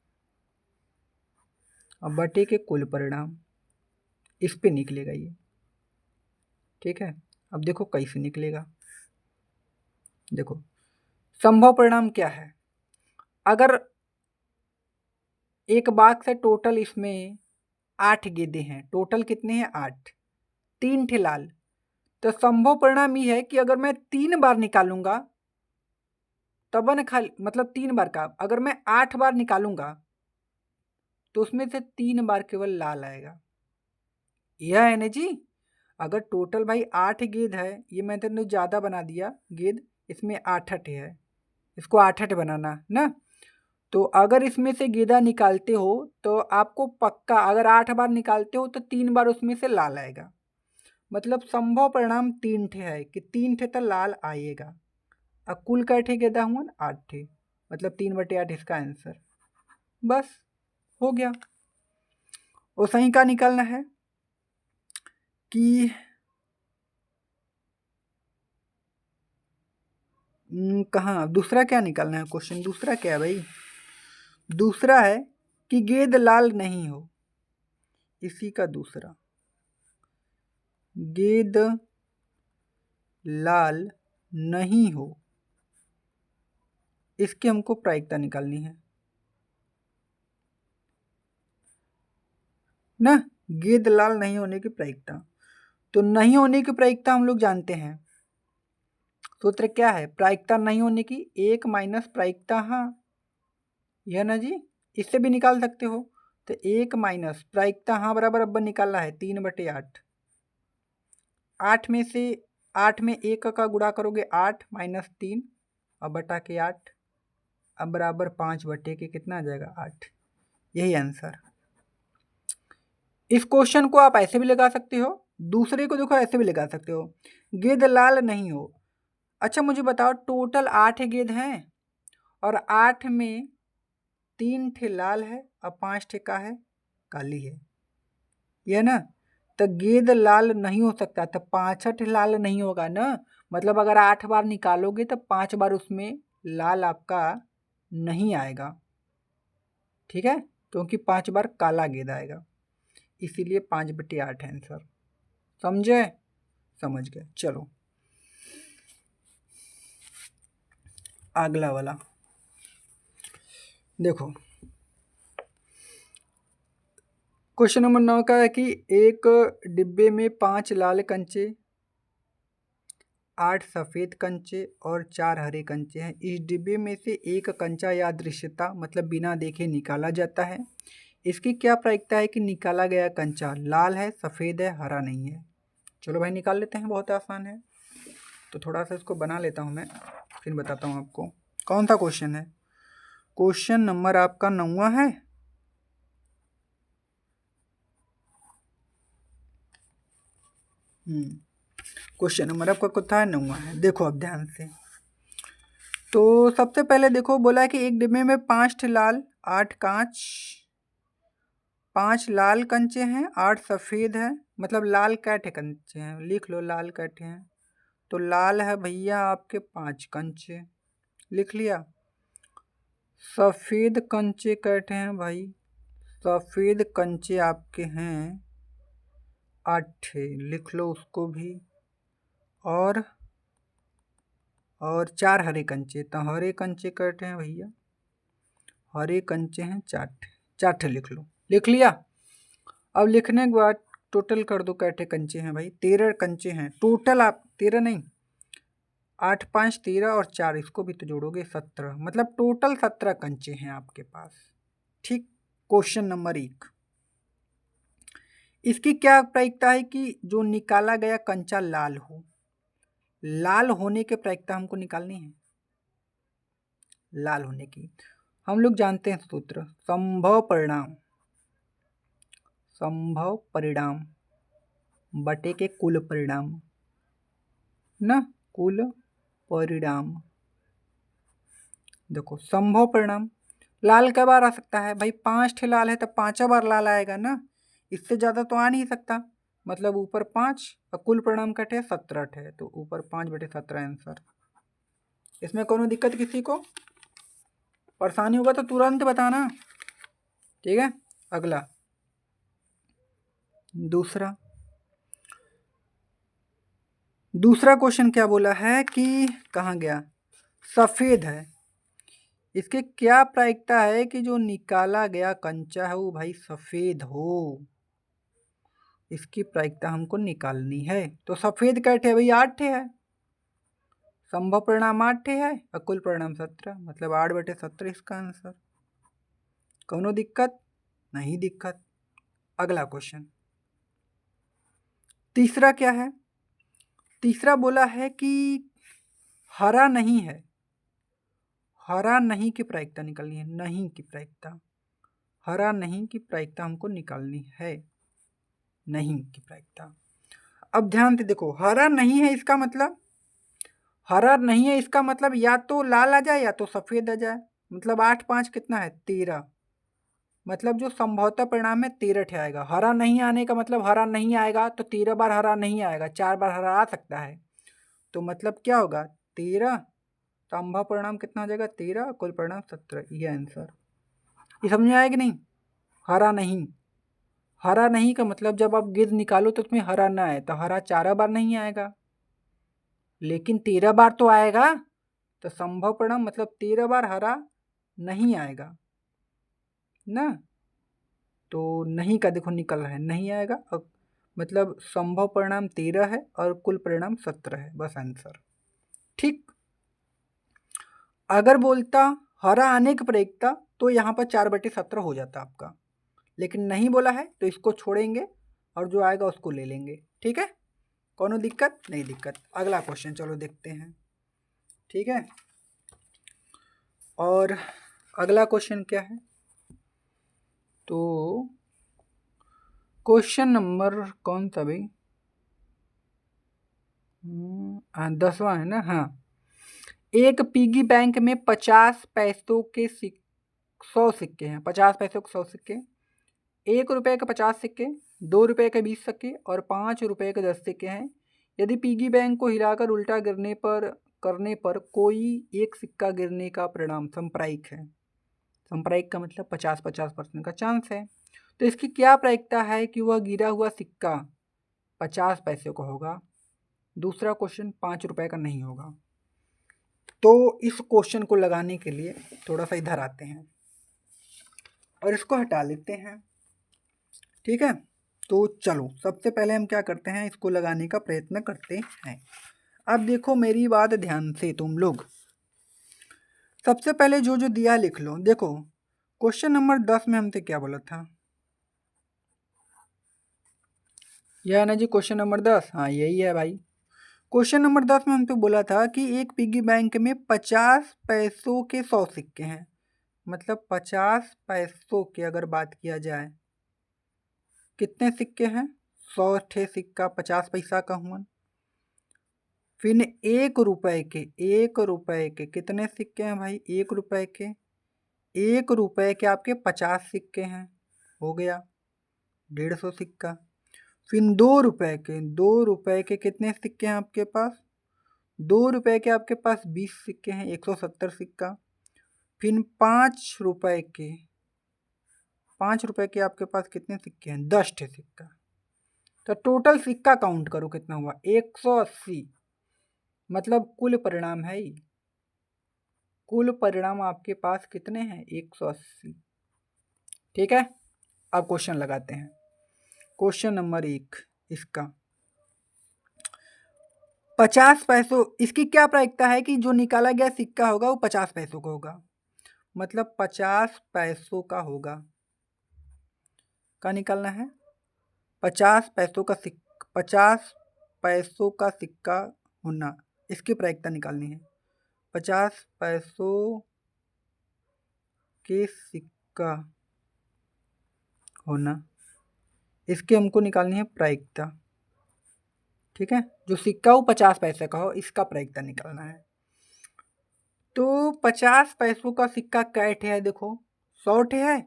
और बटे के कुल परिणाम, इस पे निकलेगा ये। ठीक है, अब देखो कैसे निकलेगा। देखो संभव परिणाम क्या है, अगर एक बाग से टोटल इसमें 8 गेंदें हैं, टोटल कितने हैं 8, 3 ठे लाल, तो संभव परिणाम ये है कि अगर मैं 3 बार निकालूंगा तब न खाली, मतलब 3 बार का, अगर मैं 8 बार निकालूंगा तो उसमें से 3 बार केवल लाल आएगा। यह है ना जी। अगर टोटल भाई 8 गेंद है, ये मैंने ज़्यादा बना दिया गेंद, इसमें 8 है, इसको 8 बनाना ना। तो अगर इसमें से गेंदा निकालते हो तो आपको पक्का, अगर 8 बार निकालते हो तो 3 बार उसमें से लाल आएगा। मतलब संभव परिणाम 3 ठे है कि 3 ठे तो लाल आएगा। अब कुल कै ठे गेंदा हुआ, 8 ठे, मतलब 3/8 इसका आंसर। बस हो गया। और सही का निकालना है कि कहाँ, दूसरा क्या निकालना है क्वेश्चन, दूसरा क्या है भाई, दूसरा है कि गेंद लाल नहीं हो, इसी का दूसरा, गेंद लाल नहीं हो, इसकी हमको प्रायिकता निकालनी है ना। गेंद लाल नहीं होने की प्रायिकता, तो नहीं होने की प्रायिकता हम लोग जानते हैं, सूत्र क्या है, प्रायिकता नहीं होने की 1 माइनस प्रायिकता हाँ, यह ना जी, इससे भी निकाल सकते हो। तो 1 माइनस प्रायिकता हाँ बराबर अब निकालना है 3/8, 8 में से 8 में 1 का गुणा करोगे 8 माइनस 3 और बटा के 8, अब बराबर 5 बटे के कितना आ जाएगा 8। यही आंसर। इस क्वेश्चन को आप ऐसे भी लगा सकते हो, दूसरे को देखो ऐसे भी लगा सकते हो। गेंद लाल नहीं हो। अच्छा मुझे बताओ टोटल 8 गेंद हैं और 8 में 3 ठे लाल है और 5 ठे का है काली है, ये ना। तो गेंद लाल नहीं हो सकता, तो 5 लाल नहीं होगा ना। मतलब अगर 8 बार निकालोगे तो 5 बार उसमें लाल आपका नहीं आएगा, ठीक है, क्योंकि 5 बार काला गेंद आएगा, इसीलिए 5/8 है आंसर। समझे? समझ गए। चलो अगला वाला देखो। क्वेश्चन नंबर 9 का है कि एक डिब्बे में 5 लाल कंचे, 8 सफ़ेद कंचे और 4 हरे कंचे हैं। इस डिब्बे में से एक कंचा यादृच्छिकता मतलब बिना देखे निकाला जाता है। इसकी क्या प्रायिकता है कि निकाला गया कंचा लाल है, सफ़ेद है, हरा नहीं है। चलो भाई निकाल लेते हैं, बहुत आसान है। तो थोड़ा सा इसको बना लेता हूँ मैं, फिर बताता हूँ आपको। कौन सा क्वेश्चन है? क्वेश्चन नंबर आपका 9वां है। क्वेश्चन नंबर आपका कितना है? 9वां है। देखो अब ध्यान से। तो सबसे पहले देखो बोला है कि एक डिब्बे में 5 लाल, 8 कांच, 5 लाल कंचे हैं, 8 सफ़ेद है। मतलब लाल कैटे कंचे हैं, लिख लो लाल कैटे हैं। तो लाल है भैया आपके 5 कंचे, लिख लिया। सफ़ेद कंचे कैटे हैं भाई, सफ़ेद कंचे आपके हैं 8, लिख लो उसको भी। और 4 हरे कंचे, तो हरे कंचे कैटे हैं भैया, हरे कंचे हैं 4 लिख लो। लिख लिया। अब लिखने के बाद टोटल कर दो कैटे कंचे हैं भाई, 13 कंचे हैं टोटल। आप 13 नहीं, 8 5 13 और 4 इसको भी तो जोड़ोगे 17, मतलब टोटल 17 कंचे हैं आपके पास। ठीक। क्वेश्चन नंबर 1, इसकी क्या प्रायिकता है कि जो निकाला गया कंचा लाल हो। लाल होने की प्रायिकता हमको निकालनी है, लाल होने की। हम लोग जानते हैं सूत्र, संभव परिणाम, संभव परिणाम बटे के कुल परिणाम ना, कुल परिणाम। देखो संभव परिणाम लाल कई बार आ सकता है भाई, 5 ठे लाल है तो 5 बार लाल आएगा ना, इससे ज़्यादा तो आ नहीं सकता। मतलब ऊपर 5 और कुल परिणाम कटे 17 है, तो ऊपर 5/17 आंसर। इसमें कोनो दिक्कत किसी को? परेशानी होगा तो तुरंत बताना, ठीक है। अगला दूसरा क्वेश्चन क्या बोला है कि कहाँ गया, सफ़ेद है। इसके क्या प्रायिकता है कि जो निकाला गया कंचा है वो भाई सफ़ेद हो। इसकी प्रायिकता हमको निकालनी है। तो सफ़ेद कैटे भाई 8 है, संभव परिणाम 8 है और कुल परिणाम 17, मतलब 8/17 इसका आंसर। कोनो दिक्कत? नहीं दिक्कत। अगला क्वेश्चन तीसरा क्या है? तीसरा बोला है कि हरा नहीं है, हरा नहीं की प्रायिकता निकालनी है, नहीं की प्रायिकता, हरा नहीं की प्रायिकता हमको निकालनी है, नहीं की प्रायिकता। अब ध्यान से देखो, हरा नहीं है इसका मतलब, हरा नहीं है इसका मतलब या तो लाल आ जाए या तो सफ़ेद आ जाए। मतलब 8 5 कितना है 13, मतलब जो संभवतः परिणाम है 13 ठे आएगा। हरा नहीं आने का मतलब हरा नहीं आएगा तो 13 बार हरा नहीं आएगा, 4 बार हरा आ सकता है। तो मतलब क्या होगा 13, संभव परिणाम कितना आ जाएगा 13, कुल परिणाम 17, ये आंसर। ये समझ में आया कि नहीं? हरा नहीं, हरा नहीं का मतलब जब आप गेंद निकालो तो उसमें हरा ना आए, तो हरा 4 बार नहीं आएगा, लेकिन 13 बार तो आएगा। तो संभव परिणाम मतलब 13 बार हरा नहीं आएगा ना। तो नहीं का देखो निकल रहा है, नहीं आएगा। अब मतलब संभव परिणाम 13 है और कुल परिणाम 17 है, बस आंसर। ठीक। अगर बोलता हरा आने की प्रायिकता तो यहाँ पर 4/17 हो जाता आपका, लेकिन नहीं बोला है तो इसको छोड़ेंगे और जो आएगा उसको ले लेंगे, ठीक है। कोनो दिक्कत? नहीं दिक्कत। अगला क्वेश्चन चलो देखते हैं, ठीक है। और अगला क्वेश्चन क्या है, तो क्वेश्चन नंबर कौन सा भाई, 10वां है ना। हाँ, एक पिगी बैंक में 50 पैसों के 100 सिक्के हैं, 50 पैसों के 100 सिक्के, 1 रुपये के 50 सिक्के, 2 रुपये के 20 सिक्के और 5 रुपये के 10 सिक्के हैं। यदि पिगी बैंक को हिलाकर उल्टा करने पर कोई एक सिक्का गिरने का परिणाम सांप्रायिक है। सांप्रायिक का मतलब 50-50% का चांस है। तो इसकी क्या प्रायिकता है कि वह गिरा हुआ सिक्का 50 पैसे का होगा। दूसरा क्वेश्चन 5 रुपये का नहीं होगा। तो इस क्वेश्चन को लगाने के लिए थोड़ा सा इधर आते हैं और इसको हटा लेते हैं, ठीक है। तो चलो सबसे पहले हम क्या करते हैं, इसको लगाने का प्रयत्न करते हैं। अब देखो मेरी बात ध्यान से तुम लोग, सबसे पहले जो जो दिया लिख लो। देखो क्वेश्चन नंबर 10 में हमसे क्या बोला था, यह है ना जी क्वेश्चन नंबर 10। हाँ यही है भाई। क्वेश्चन नंबर 10 में हमसे बोला था कि एक पिगी बैंक में 50 पैसों के 100 सिक्के हैं, मतलब 50 पैसों की अगर बात किया जाए कितने सिक्के हैं, 100 ठे सिक्का 50 पैसा का हुआ। फिर 1 रुपए के, 1 रुपए के कितने सिक्के हैं भाई, 1 रुपए के, 1 रुपए के आपके 50 सिक्के हैं, हो गया 150 सिक्का। फिर 2 रुपए के, 2 रुपए के कितने सिक्के हैं आपके पास, 2 रुपए के आपके पास 20 सिक्के हैं, 170 सिक्का। फिर 5 रुपए के, 5 रुपए के आपके पास कितने सिक्के हैं, 10 ठे सिक्का। तो टोटल सिक्का काउंट करो कितना हुआ, 180। मतलब कुल परिणाम है ही, कुल परिणाम आपके पास कितने हैं, 180। ठीक है। अब क्वेश्चन लगाते हैं। क्वेश्चन नंबर 1 इसका 50 पैसों, इसकी क्या प्रायिकता है कि जो निकाला गया सिक्का होगा वो 50 पैसों का होगा, मतलब 50 पैसों का होगा। क्या निकालना है, 50 पैसों का सिक्का, 50 पैसों का सिक्का होना, इसकी प्रायिकता निकालनी है। 50 पैसों के सिक्का होना, इसकी हमको निकालनी है प्रायिकता। ठीक है, जो सिक्का वो 50 पैसे का हो, इसका प्रायिकता निकालना है। तो 50 पैसों का सिक्का कै ठे है, देखो 100 ठे है,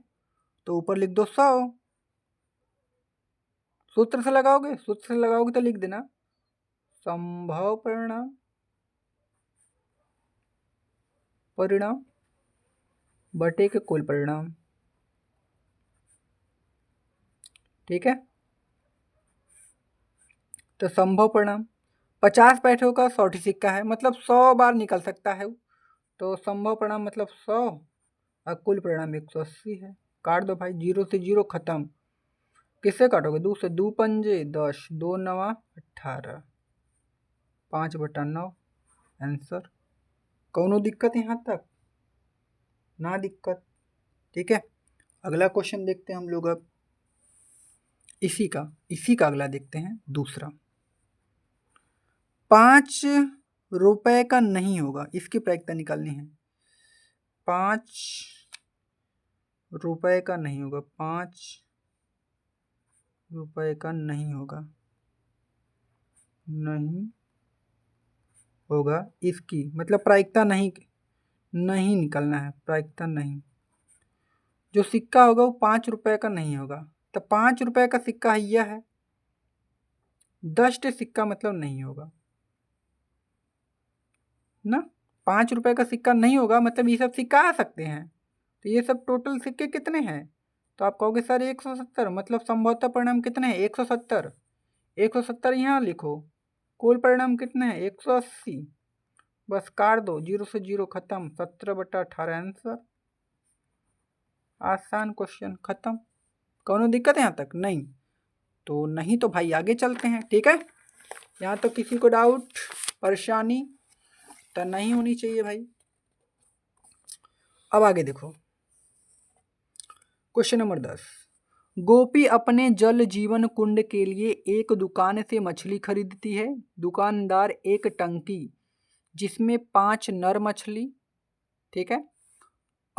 तो ऊपर लिख दो 100। सूत्र से लगाओगे, सूत्र से लगाओगे तो लिख देना संभव परिणाम, परिणाम बटे के कुल परिणाम। ठीक है, तो संभव परिणाम 50 पैसों का 100 सिक्का है, मतलब 100 बार निकल सकता है, तो संभव परिणाम मतलब 100 और कुल परिणाम 180 है। काट दो भाई, 0 से 0 खत्म। किससे काटोगे, 2 से, 2 पंजे 10, 2 नवा 18, 5/9 आंसर। कौनो दिक्कत यहाँ तक, ना दिक्कत। ठीक है, अगला क्वेश्चन देखते हैं हम लोग। अब इसी का अगला देखते हैं, दूसरा 5 रुपए का नहीं होगा, इसकी प्रायिकता निकालनी है। 5 रुपए का नहीं होगा, 5 रुपए का नहीं होगा, नहीं होगा, इसकी मतलब प्रायिकता नहीं निकालना है, प्रायिकता नहीं। जो सिक्का होगा वो 5 रुपए का नहीं होगा, तो 5 रुपए का सिक्का यह है, 10 टे सिक्का मतलब नहीं होगा ना। 5 रुपए का सिक्का नहीं होगा, मतलब ये सब सिक्का आ सकते हैं, तो ये सब टोटल सिक्के कितने हैं, तो आप कहोगे सर 170, मतलब संभवतः परिणाम कितने हैं, 170। 170 यहाँ लिखो, कुल परिणाम कितने हैं 180। बस काट दो, 0 से 0 खत्म, 17/18 आंसर। आसान क्वेश्चन, खत्म। कौनो दिक्कत है यहाँ तक, नहीं तो नहीं, तो भाई आगे चलते हैं। ठीक है, यहाँ तो किसी को डाउट परेशानी तो नहीं होनी चाहिए भाई। अब आगे देखो, क्वेश्चन नंबर 10। गोपी अपने जल जीवन कुंड के लिए एक दुकान से मछली खरीदती है। दुकानदार एक टंकी जिसमें 5 नर मछली, ठीक है,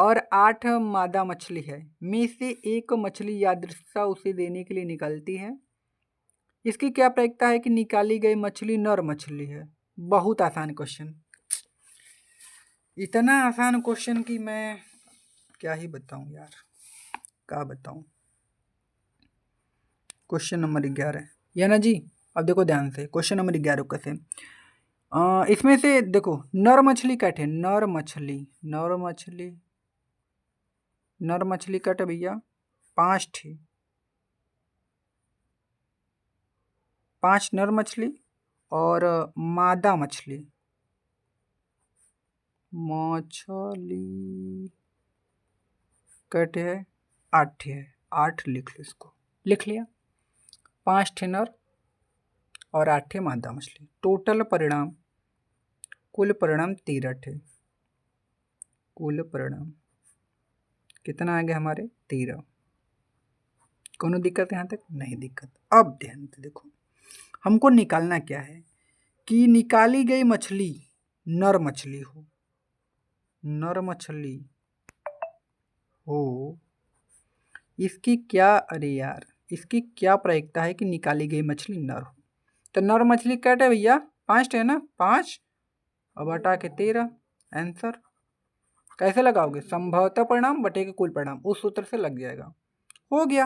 और 8 मादा मछली है, में से एक मछली यादृच्छा उसे देने के लिए निकलती है। इसकी क्या प्रायिकता है कि निकाली गई मछली नर मछली है। बहुत आसान क्वेश्चन, इतना आसान क्वेश्चन कि मैं क्या ही बताऊं यार, क्या बताऊं। क्वेश्चन नंबर 11 या ना जी। अब देखो ध्यान से, क्वेश्चन नंबर 11 कैसे, इसमें से देखो नर मछली कटे, नर मछली, नर मछली, नर मछली कटे भैया 5 थी, 5 नर मछली और मादा मछली, मछली कटे है 8 है, 8 लिख लो, इसको लिख लिया। 5 थे नर और 8 थे मादा मछली। टोटल परिणाम, कुल परिणाम 13 थे। कुल परिणाम कितना आ गया हमारे 13। कोनो दिक्कत यहाँ तक? नहीं दिक्कत। अब ध्यान से देखो, हमको निकालना क्या है कि निकाली गई मछली नर मछली हो, नर मछली हो, इसकी क्या, अरे यार इसकी क्या प्रायिकता है कि निकाली गई मछली नर हो। तो नर मछली कैट है भैया 5 है ना, 5 अब हटा के 13 आंसर। कैसे लगाओगे? संभवतः परिणाम बटे के कुल परिणाम, उस सूत्र से लग जाएगा। हो गया,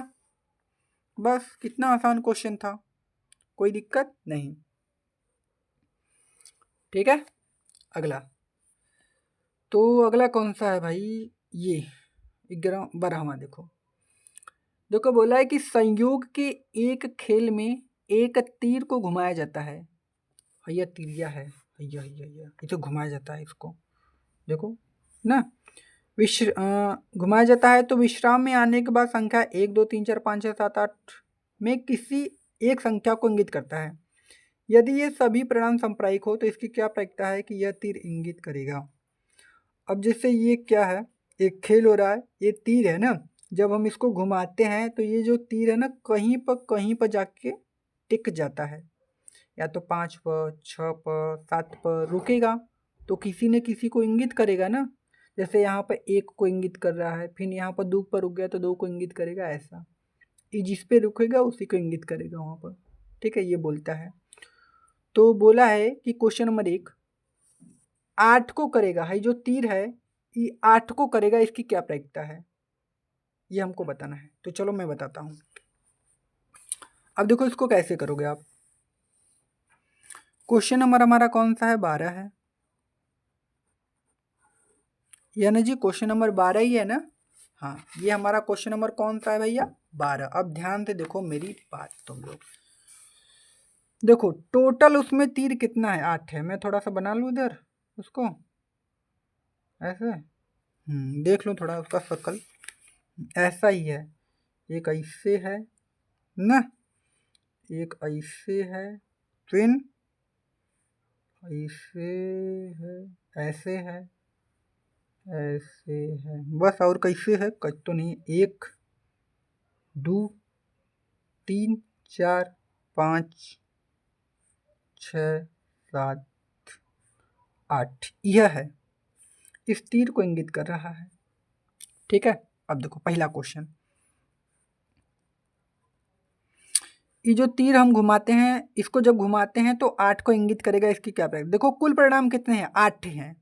बस कितना आसान क्वेश्चन था, कोई दिक्कत नहीं। ठीक है, अगला तो अगला कौन सा है भाई, ये 12वां। देखो देखो बोला है कि संयोग के एक खेल में एक तीर को घुमाया जाता है। भैया तिरिया है, भैया ये तो घुमाया जाता है, इसको देखो ना, घुमाया जाता है तो विश्राम में आने के बाद संख्या 1 2 3 4 5 6 7 8 में किसी एक संख्या को इंगित करता है। यदि ये सभी परिणाम संप्रायिक हो तो इसकी क्या प्रायिकता है कि यह तीर इंगित करेगा। अब जैसे ये क्या है, एक खेल हो रहा है, ये तीर है ना, जब हम इसको घुमाते हैं तो ये जो तीर है ना कहीं पर जाके टिक जाता है, या तो 5 पर 6 पर 7 पर रुकेगा, तो किसी न किसी को इंगित करेगा ना। जैसे यहाँ पर 1 को इंगित कर रहा है, फिर यहाँ पर 2 पर रुक गया तो 2 को इंगित करेगा, ऐसा ये जिस पे रुकेगा उसी को इंगित करेगा वहाँ पर। ठीक है, ये बोलता है। तो बोला है कि क्वेश्चन नंबर 1 8 को करेगा, है जो तीर है ये 8 को करेगा, इसकी क्या प्रायिकता है ये हमको बताना है। तो चलो मैं बताता हूँ। अब देखो इसको कैसे करोगे आप। क्वेश्चन नंबर हमारा कौन सा है, 12 है, यानी जी क्वेश्चन नंबर 12 ही है ना। हाँ, ये हमारा क्वेश्चन नंबर कौन सा है भैया, 12। अब ध्यान से देखो मेरी बात, तुम लोग देखो टोटल उसमें तीर कितना है, 8 है। मैं थोड़ा सा बना लूँ इधर उसको ऐसे, देख लो थोड़ा उसका शक्ल, ऐसा ही है। एक ऐसे है ना, एक ऐसे है, फिर ऐसे है, ऐसे है, ऐसे है, बस। और कैसे है कच तो नहीं, 1 2 3 4 5 6 7 8 यह है, इस तीर को इंगित कर रहा है। ठीक है, अब देखो पहला क्वेश्चन, ये जो तीर हम घुमाते हैं, इसको जब घुमाते हैं तो 8 को इंगित करेगा, इसकी क्या प्रायिकता। देखो कुल परिणाम कितने हैं, 8 हैं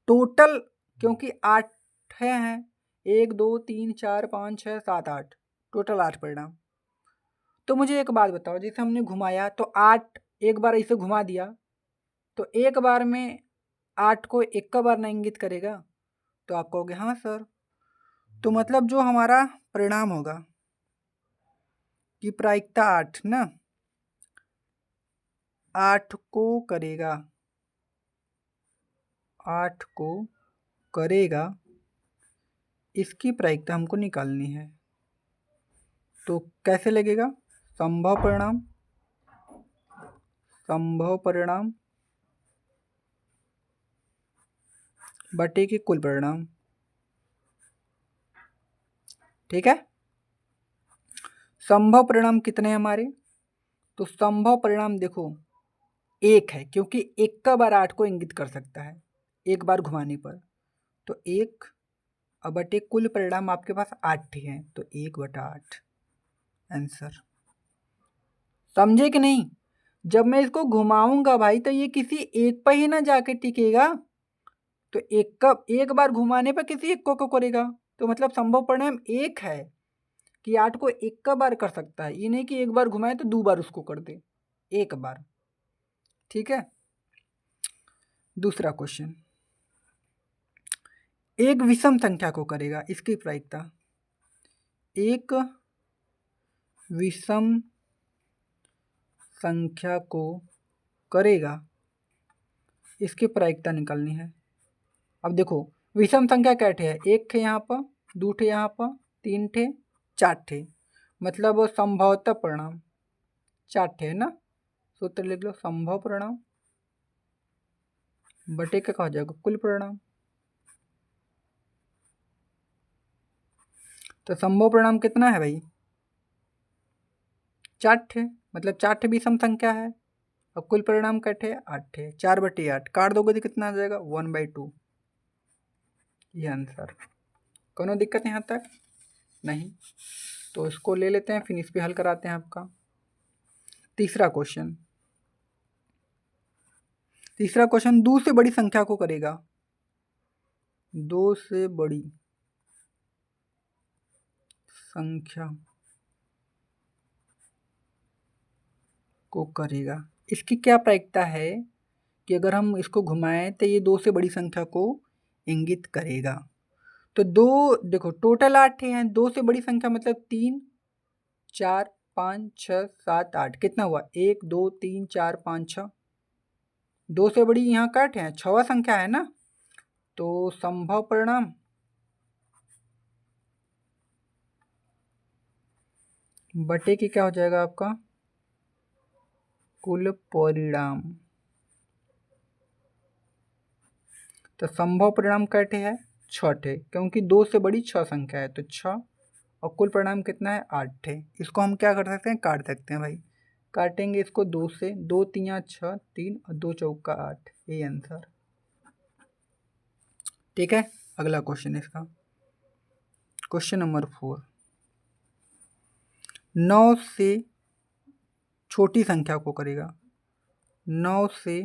टोटल, क्योंकि 8 हैं, 1 2 3 4 5 6 7 8, टोटल 8 परिणाम। तो मुझे एक बात बताओ, जैसे हमने घुमाया तो 8 एक बार इसे घुमा दिया, तो एक बार में 8 को एक का बार ना इंगित करेगा। तो आप कहोगे हाँ सर, तो मतलब जो हमारा परिणाम होगा कि प्रायिकता 8 ना, 8 को करेगा, 8 को करेगा, इसकी प्रायिकता हमको निकालनी है। तो कैसे लगेगा, संभव परिणाम, संभव परिणाम बटे के कुल परिणाम। ठीक है, संभव परिणाम कितने हैं हमारे, तो संभव परिणाम देखो 1 है, क्योंकि 1 का बार 8 को इंगित कर सकता है एक बार घुमाने पर। तो 1 अब बटे कुल परिणाम आपके पास 8 हैं, तो 1/8 आंसर। समझे कि नहीं? जब मैं इसको घुमाऊंगा भाई तो ये किसी एक पर ही ना जाके टिकेगा, तो एक बार घुमाने पर किसी एक को करेगा, तो मतलब संभव परिणाम एक है कि 8 को एक का बार कर सकता है, ये नहीं कि एक बार घुमाए तो 2 बार उसको कर दे, एक बार। ठीक है, दूसरा क्वेश्चन, एक विषम संख्या को करेगा, इसकी प्रायिकता। एक विषम संख्या को करेगा, इसकी प्रायिकता निकालनी है। अब देखो विषम संख्या क्या है, एक थे यहाँ पर, 2 थे यहाँ पर, 3 थे, 4 थे, मतलब संभवतः परिणाम 4 थे है ना। सूत्र लिख लो, संभव परिणाम बटे का कहा जाएगा कुल परिणाम। तो संभव परिणाम कितना है भाई, 4 थे, मतलब 4 थे विषम संख्या है, और कुल परिणाम क्या थे, 8 थे। 4/8 काट दोगे तो कितना आ जाएगा, 1/2, ये आंसर। कोनो दिक्कत यहाँ तक नहीं, तो इसको ले लेते हैं, फिर इस पे हल कराते हैं आपका। तीसरा क्वेश्चन, 2 से बड़ी संख्या को करेगा, 2 से बड़ी संख्या को करेगा। इसकी क्या प्रायिकता है कि अगर हम इसको घुमाएं तो ये 2 से बड़ी संख्या को इंगित करेगा। तो 2 देखो टोटल 8 हैं, 2 से बड़ी संख्या मतलब 3 4 5 6 7 8, कितना हुआ, 1 2 3 4 5 6, 2 से बड़ी यहाँ काट है, 6वां संख्या है ना। तो संभव परिणाम बटे की क्या हो जाएगा आपका, कुल परिणाम। तो संभव परिणाम कैटे है, 6 थे, क्योंकि 2 से बड़ी 6 संख्या है, तो 6, और कुल परिणाम कितना है, 8 थे। इसको हम क्या कर सकते हैं, काट सकते हैं भाई, काटेंगे इसको 2 से, 2 3 6, 3 और 2 चौका 8, यही आंसर। ठीक है, अगला क्वेश्चन इसका, क्वेश्चन नंबर 4, 9 से छोटी संख्या को करेगा, 9 से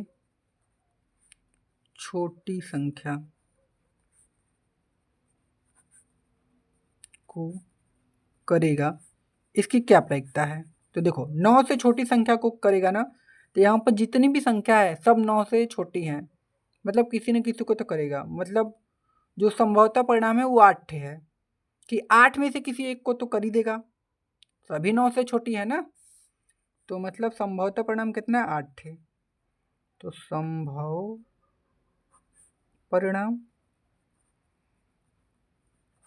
छोटी संख्या को करेगा, इसकी क्या प्रायिकता है। तो देखो 9 से छोटी संख्या को करेगा ना, तो यहाँ पर जितनी भी संख्या है सब 9 से छोटी हैं, मतलब किसी न किसी को तो करेगा, मतलब जो संभवतः परिणाम है वो 8 है, कि 8 में से किसी एक को तो कर ही देगा, सभी 9 से छोटी है ना, तो मतलब संभवतः परिणाम कितना है, 8 है। तो संभव परिणाम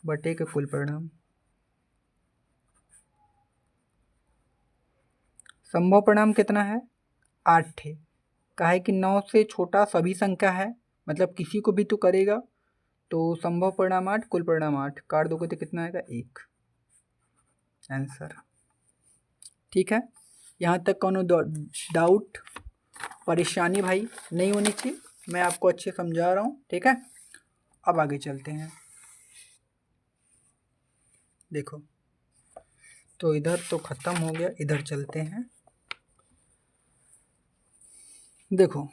बटे के कुल परिणाम, संभव परिणाम कितना है, 8 है, काहे कि 9 से छोटा सभी संख्या है, मतलब किसी को भी तो करेगा, तो संभव परिणाम 8, कुल परिणाम 8, काट दोगे तो कितना आएगा, 1 आंसर। ठीक है, यहाँ तक कोनो डाउट परेशानी भाई नहीं होनी चाहिए, मैं आपको अच्छे समझा रहा हूँ। ठीक है, अब आगे चलते हैं। देखो तो इधर तो ख़त्म हो गया, इधर चलते हैं। देखो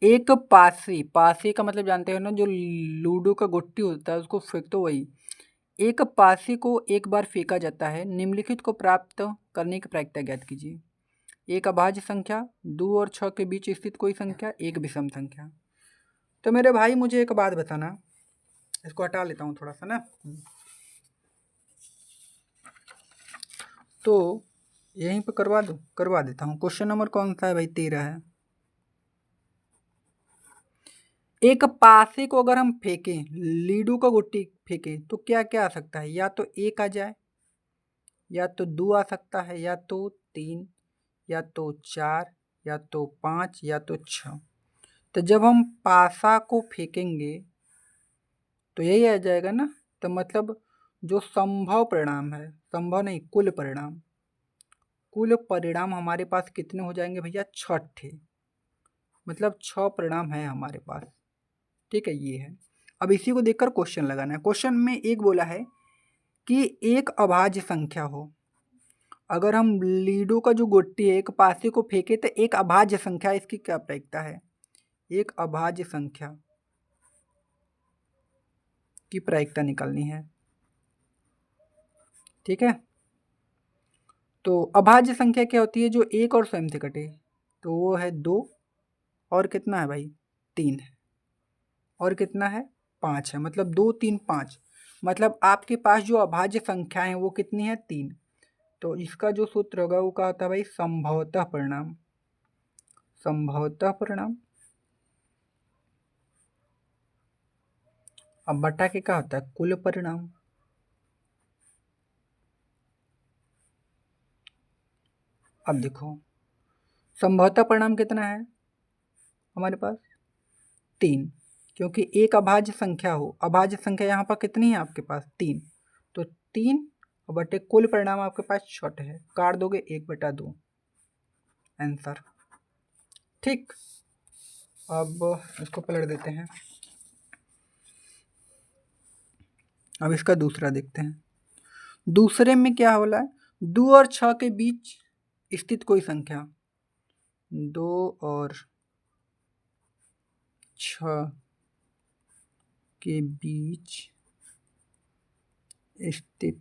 एक पासे, पासे का मतलब जानते हो ना, जो लूडो का गुट्टी होता है उसको फेंक, तो वही एक पासे को एक बार फेंका जाता है, निम्नलिखित को प्राप्त करने की प्रायिकता ज्ञात कीजिए। एक अभाज्य संख्या, 2 और 6 के बीच स्थित कोई संख्या, एक विषम संख्या। तो मेरे भाई मुझे एक बात बताना, इसको हटा लेता हूँ थोड़ा सा ना, तो यहीं पे करवा देता हूँ। क्वेश्चन नंबर कौन सा है भाई, 13 है। एक पासे को अगर हम फेंकें, लीडो का गुट्टी फेंकें, तो क्या क्या आ सकता है, या तो 1 आ जाए, या तो 2 आ सकता है, या तो 3, या तो 4, या तो 5, या तो 6। तो जब हम पासा को फेंकेंगे तो यही आ जाएगा ना, तो मतलब जो संभव परिणाम है, संभव नहीं कुल परिणाम, कुल परिणाम हमारे पास कितने हो जाएंगे भैया, 6 थे, मतलब 6 परिणाम है हमारे पास। ठीक है, ये है। अब इसी को देखकर क्वेश्चन लगाना है। क्वेश्चन में एक बोला है कि एक अभाज्य संख्या हो। अगर हम लीडो का जो गोटी है एक पासे को फेंके तो एक अभाज्य संख्या, इसकी क्या प्रायिकता है? एक अभाज्य संख्या की प्रायिकता निकालनी है। ठीक है, तो अभाज्य संख्या क्या होती है? जो एक और स्वयं से कटे, तो वो है 2 और कितना है भाई? 3 है, और कितना है? 5 है। मतलब 2 3 5, मतलब आपके पास जो अभाज्य संख्याएं हैं वो कितनी है? 3। तो इसका जो सूत्र होगा वो क्या होता है भाई? संभवतः परिणाम। संभवतः परिणाम अब बटा के क्या होता है? कुल परिणाम। अब देखो संभवतः परिणाम कितना है हमारे पास? 3, क्योंकि एक अभाज्य संख्या हो, अभाज्य संख्या यहाँ पर कितनी है आपके पास? 3, तो 3 बटे कुल परिणाम आपके पास छोटे है, काट दोगे 1/2 आंसर। ठीक, अब इसको पलट देते हैं। अब इसका दूसरा देखते हैं। दूसरे में क्या हो रहा है? 2 और 6 के बीच स्थित कोई संख्या, 2 और 6 के बीच स्थित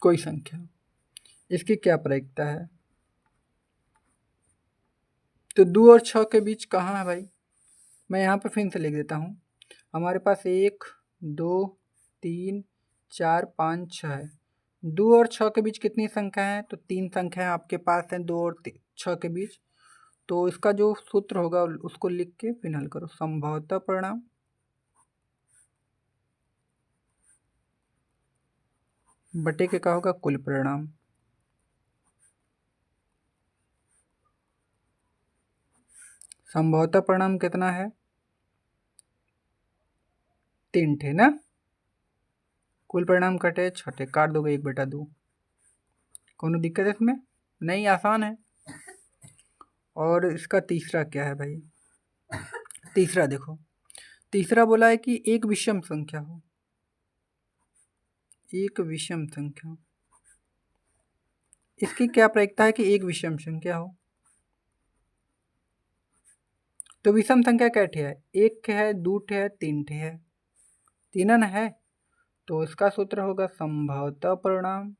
कोई संख्या, इसकी क्या प्रायिकता है? तो 2 और 6 के बीच कहाँ है भाई? मैं यहाँ पे फिर से लिख देता हूँ। हमारे पास 1 2 3 4 5 6 है। 2 और 6 के बीच कितनी संख्या है? तो 3 संख्याएं आपके पास हैं 2 और 6 के बीच। तो इसका जो सूत्र होगा उसको लिख के फिर हल करो। संभवतः परिणाम बटे के क्या होगा? कुल परिणाम। संभवतः परिणाम कितना है? 3 थे ना, कुल परिणाम कटे छोटे, काट दोगे 1/2। कोनो दिक्कत है इसमें? नहीं, आसान है। और इसका तीसरा क्या है भाई? तीसरा देखो, तीसरा बोला है कि एक विषम संख्या हो। एक विषम संख्या, इसकी क्या प्रायिकता है कि एक विषम संख्या हो? तो विषम संख्या कैठे है? 1 है, 2 है, 3 है, तीनन है। तो इसका सूत्र होगा संभवतः परिणाम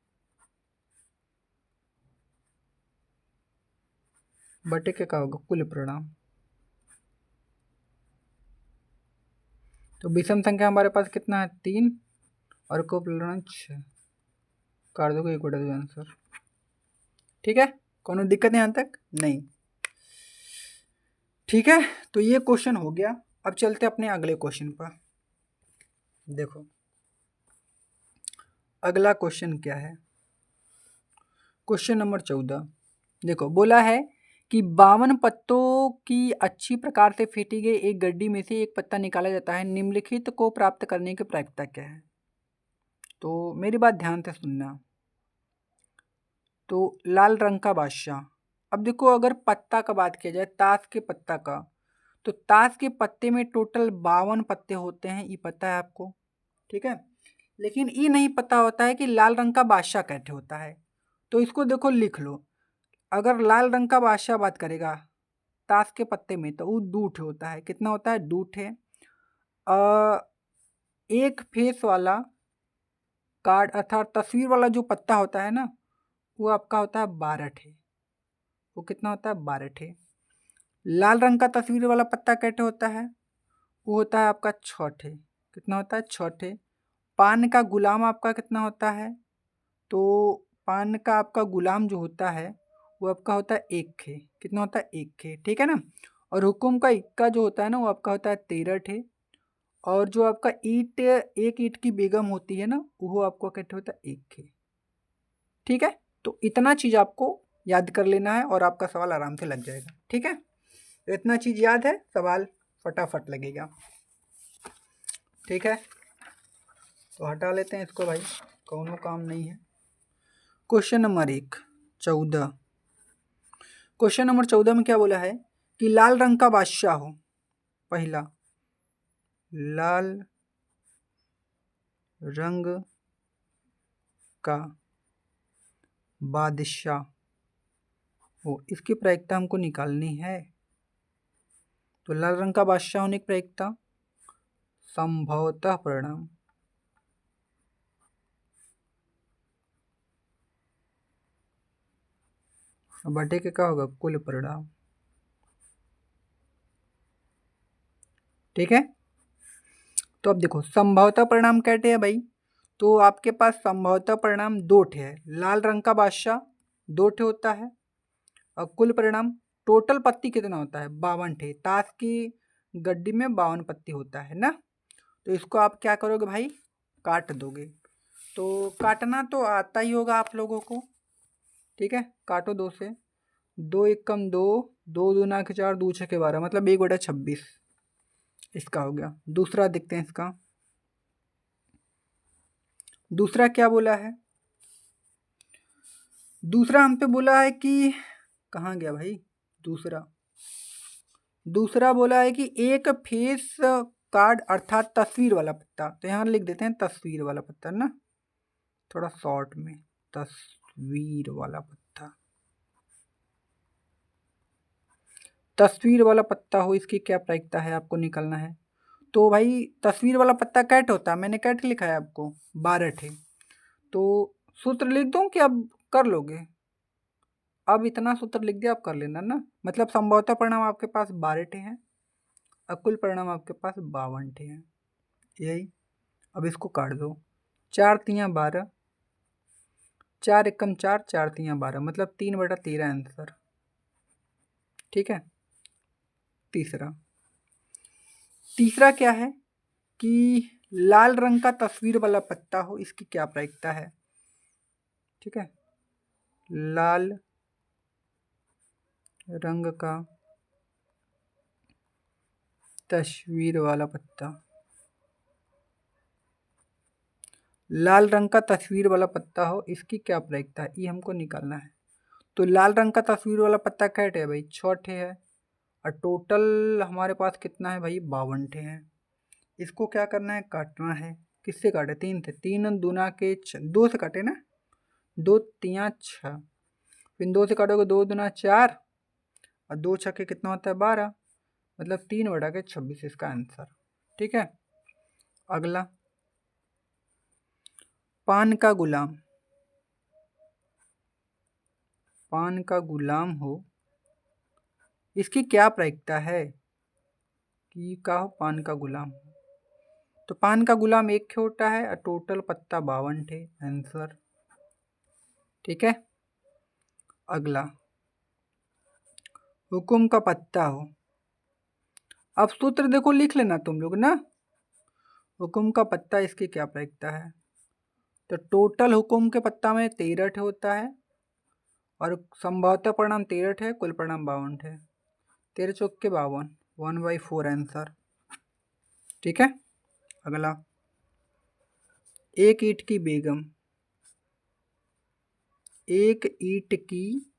बटे के क्या होगा? कुल परिणाम। तो विषम संख्या हमारे पास कितना है? 3 और कुल परिणाम 6, काट दोगे 1/2 आंसर। ठीक है, कोनो दिक्कत है यहाँ तक? नहीं। ठीक है, तो ये क्वेश्चन हो गया। अब चलते अपने अगले क्वेश्चन पर। देखो अगला क्वेश्चन क्या है? Question number 14। देखो बोला है कि 52 पत्तों की अच्छी प्रकार से फेंटी गई एक गड्डी में से एक पत्ता निकाला जाता है, निम्नलिखित को प्राप्त करने की प्रायिकता क्या है? तो मेरी बात ध्यान से सुनना। तो लाल रंग का बादशाह। अब देखो अगर पत्ता का बात किया जाए, ताश के पत्ता का, तो ताश के पत्ते में टोटल 52 पत्ते होते हैं, ये पता है आपको। ठीक है, लेकिन ये नहीं पता होता है कि लाल रंग का बादशाह कैसे होता है। तो इसको देखो लिख लो। अगर लाल रंग का बादशाह बात करेगा ताश के पत्ते में, तो वो 2 ठे होता है। कितना होता है? 2 ठे। एक फेस वाला कार्ड अर्थात तस्वीर वाला जो पत्ता होता है ना, वो आपका होता है 12 ठे। वो कितना होता है? 12 ठे। लाल रंग का तस्वीर वाला पत्ता कैसे होता है? वो होता है आपका 6 ठे। कितना होता है? 6 ठे। पान का गुलाम आपका कितना होता है? तो पान का आपका गुलाम जो होता है वो आपका होता है 1 खे। कितना होता है? 1 खे। ठीक है ना। और हुकुम का इक्का जो होता है ना, वो आपका होता है 13 ठे। और जो आपका ईंट, एक ईंट की बेगम होती है ना, वो आपको कहते होता है 1 खे। ठीक है, तो इतना चीज़ आपको याद कर लेना है और आपका सवाल आराम से लग जाएगा। ठीक है, तो इतना चीज़ याद है, सवाल फटाफट लगेगा। ठीक है, तो हटा लेते हैं इसको भाई, कोनो काम नहीं है। Question number 1 14। क्वेश्चन नंबर 14 में क्या बोला है कि लाल रंग का बादशाह हो। पहला, लाल रंग का बादशाह हो, इसकी प्रायिकता हमको निकालनी है। तो लाल रंग का बादशाह होने की प्रायिकता संभवतः परिणाम बटे के क्या होगा, कुल परिणाम। ठीक है, तो अब देखो संभवतः परिणाम कहते हैं भाई, तो आपके पास संभवतः परिणाम दो ठे है। लाल रंग का बादशाह दो ठे होता है, और कुल परिणाम टोटल पत्ती कितना होता है, 52 ठे। ताश की गड्डी में 52 पत्ती होता है ना। तो इसको आप क्या करोगे भाई, काट दोगे। तो काटना तो आता ही होगा आप लोगों को। ठीक है, काटो दो से, 2 एक कम 2, 2 दूना के 4, 2 छके 12, मतलब 1/26 इसका हो गया। दूसरा देखते हैं इसका, दूसरा क्या बोला है। दूसरा हम पे बोला है कि, कहाँ गया भाई दूसरा, दूसरा बोला है कि एक फेस कार्ड अर्थात तस्वीर वाला पत्ता। तो यहाँ लिख देते हैं तस्वीर वाला पत्ता ना, थोड़ा शॉर्ट में, तस्वीर वाला पत्ता। तस्वीर वाला पत्ता हो, इसकी क्या प्रायिकता है आपको निकालना है। तो भाई तस्वीर वाला पत्ता कैट होता है, मैंने कैट लिखा है आपको 12 ठे। तो सूत्र लिख दूं कि अब कर लोगे, अब इतना सूत्र लिख दिया, आप कर लेना ना। मतलब संभवतः परिणाम आपके पास 12 ठे हैं, और कुल परिणाम आपके पास 52 ठे हैं, यही। अब इसको काट दो, 4 तियाँ 12, 4 एकम 4, 4 तियाँ 12, मतलब 3/13 आंसर। ठीक है, तीसरा, तीसरा क्या है कि लाल रंग का तस्वीर वाला पत्ता हो, इसकी क्या प्रायिकता है। ठीक है, लाल रंग का तस्वीर वाला पत्ता, लाल रंग का तस्वीर वाला पत्ता हो, इसकी क्या प्रायिकता है, ये हमको निकालना है। तो लाल रंग का तस्वीर वाला पत्ता कैट है भाई, 6 ठे है, और टोटल हमारे पास कितना है भाई, 52 ठे हैं। इसको क्या करना है, काटना है। किससे काटे, 3 थे, 3 दूना के 2 से काटे ना, 2 तियाँ 6, फिर 2 से काटोगे, 2 दूना 4, और 2 छक्के कितना होता है 12, मतलब 3/26 इसका आंसर। ठीक है, अगला, पान का गुलाम, पान का गुलाम हो, इसकी क्या प्रायिकता है कि का हो पान का गुलाम। तो पान का गुलाम एक खे होता है, और टोटल पत्ता 52 थे, आंसर। ठीक है, अगला, हुकुम का पत्ता हो। अब सूत्र देखो लिख लेना तुम लोग ना, हुकुम का पत्ता, इसकी क्या प्रायिकता है। तो टोटल हुकुम के पत्ता में 13 ठे होता है, और संभवतः परिणाम 13 ठे, कुल परिणाम 52 ठे, 13 चौक के 52, 1/4 आंसर। ठीक है, अगला, एक ईंट की बेगम, एक ईंट की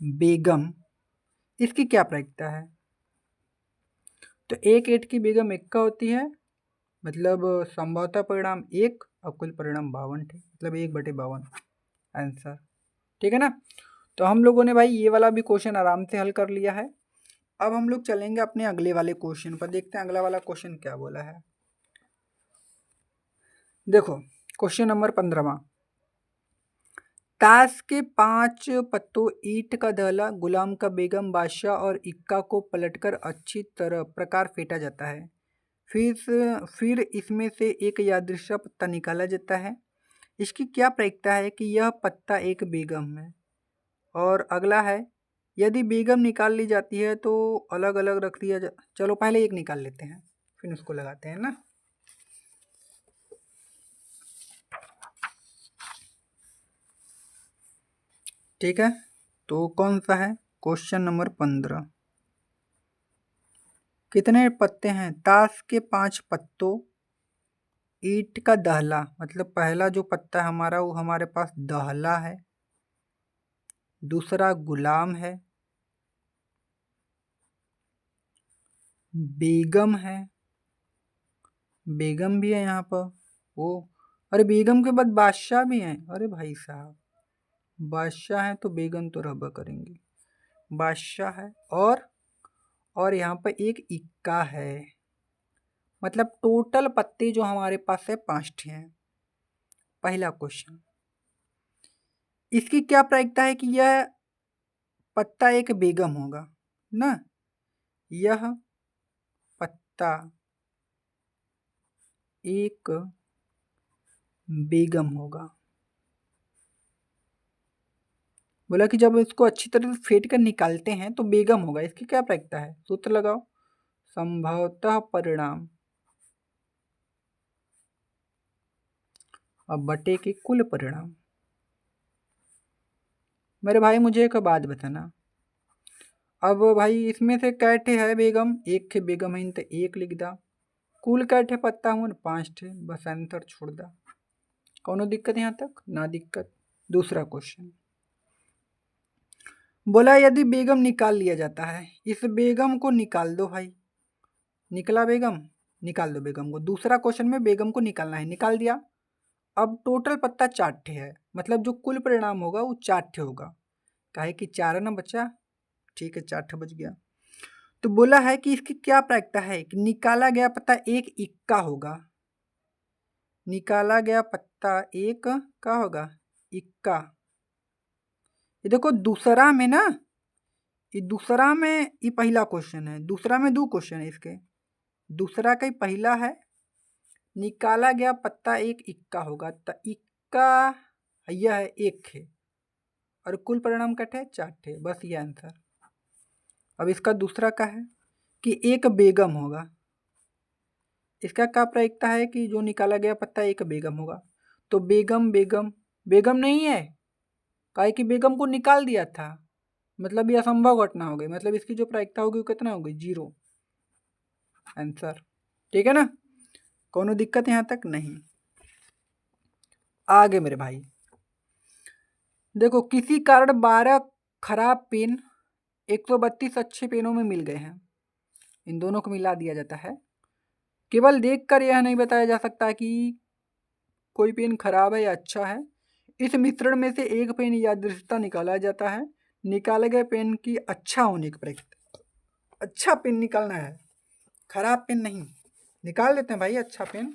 बेगम, इसकी क्या प्रायिकता है। तो एक ईंट की बेगम एक का होती है, मतलब संभवतः परिणाम 1, और कुल परिणाम 52 थे, मतलब 1/52 आंसर। ठीक है ना। तो हम लोगों ने भाई ये वाला भी क्वेश्चन आराम से हल कर लिया है। अब हम लोग चलेंगे अपने अगले वाले क्वेश्चन पर, देखते हैं अगला वाला क्वेश्चन क्या बोला है। देखो क्वेश्चन नंबर 15वां, ताश के 5 पत्तों, ईंट का दहला, गुलाम का बेगम, बादशाह और इक्का को पलटकर अच्छी तरह प्रकार फेंटा जाता है। फिर इसमें से एक यादृच्छिक पत्ता निकाला जाता है। इसकी क्या प्रायिकता है कि यह पत्ता एक बेगम है। और अगला है, यदि बेगम निकाल ली जाती है तो अलग अलग रख दिया जा। चलो पहले एक निकाल लेते हैं, फिर उसको लगाते हैं ना। ठीक है, तो कौन सा है, क्वेश्चन नंबर 15, कितने पत्ते हैं, ताश के 5 पत्तों, ईंट का दहला, मतलब पहला जो पत्ता हमारा वो हमारे पास दहला है, दूसरा गुलाम है, बेगम है, बेगम भी है यहाँ पर। वो अरे बेगम के बाद बादशाह भी हैं। अरे भाई साहब, बादशाह हैं तो बेगम तो रहबा करेंगे। बादशाह है और यहाँ पर एक इक्का है। मतलब टोटल पत्ते जो हमारे पास है 5 हैं। पहला क्वेश्चन, इसकी क्या प्रायिकता है कि यह पत्ता एक बेगम होगा ना। यह पत्ता एक बेगम होगा। बोला कि जब इसको अच्छी तरह से फेंट कर निकालते हैं तो बेगम होगा। इसकी क्या प्रायिकता है, सूत्र लगाओ। संभवतः परिणाम अब बटे के कुल परिणाम। मेरे भाई मुझे एक बात बताना, अब भाई इसमें से कैठे है बेगम, एक थे बेगम है तो एक लिख दा। कुल कैठे पत्ता हुआ 5 थे, बस आंसर छोड़ दा। कौनो दिक्कत यहाँ तक ना दिक्कत। दूसरा क्वेश्चन बोला यदि बेगम निकाल लिया जाता है, इस बेगम को निकाल दो भाई। निकला बेगम, निकाल दो बेगम को। दूसरा क्वेश्चन में बेगम को निकालना है, निकाल दिया। अब टोटल पत्ता 4 ठे है, मतलब जो कुल परिणाम होगा वो 4 ठे होगा। काहे कि 4 ना बच्चा, ठीक है 4 ठे बच गया। तो बोला है कि इसकी क्या प्रायिकता है कि निकाला गया पत्ता एक इक्का होगा। निकाला गया पत्ता एक का होगा इक्का। ये देखो दूसरा में ना, ये दूसरा में ये पहला क्वेश्चन है, दूसरा में 2 क्वेश्चन है इसके। दूसरा का ही पहला है, निकाला गया पत्ता एक इक्का होगा तो इक्का यह है एक है और कुल परिणाम कटे है 4 थे, बस ये आंसर। अब इसका दूसरा का है कि एक बेगम होगा। इसका क्या प्रायिकता है कि जो निकाला गया पत्ता एक बेगम होगा। तो बेगम बेगम बेगम नहीं है, काहे कि बेगम को निकाल दिया था, मतलब ये असंभव घटना हो गई। मतलब इसकी जो प्रायिकता होगी वो कितना होगी 0 आंसर। ठीक है ना, कोनो दिक्कत यहाँ तक नहीं। आगे मेरे भाई देखो, किसी कारण 12 खराब पेन 132 अच्छे पेनों में मिल गए हैं। इन दोनों को मिला दिया जाता है। केवल देखकर यह नहीं बताया जा सकता कि कोई पेन खराब है या अच्छा है। इस मिश्रण में से एक पेन यादृच्छिकता निकाला जाता है। निकाले गए पेन की अच्छा होने की प्रक्रिया, अच्छा पेन निकालना है, खराब पेन नहीं। निकाल लेते हैं भाई अच्छा पेन,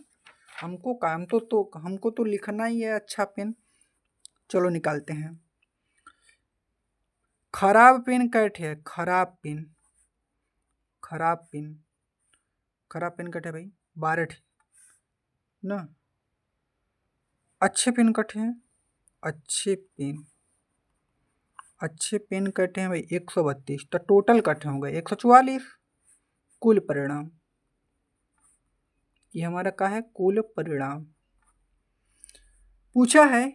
हमको काम तो हमको तो लिखना ही है अच्छा पेन। चलो निकालते हैं। खराब पेन कैठे है, खराब पेन, खराब पेन, खराब पेन कटे भाई 12 ठे ना। अच्छे पेन कटे हैं, अच्छे पेन, अच्छे पेन कटे हैं भाई 132, तो टोटल कटे होंगे 144। कुल परिणाम, ये हमारा क्या है कुल परिणाम पूछा है।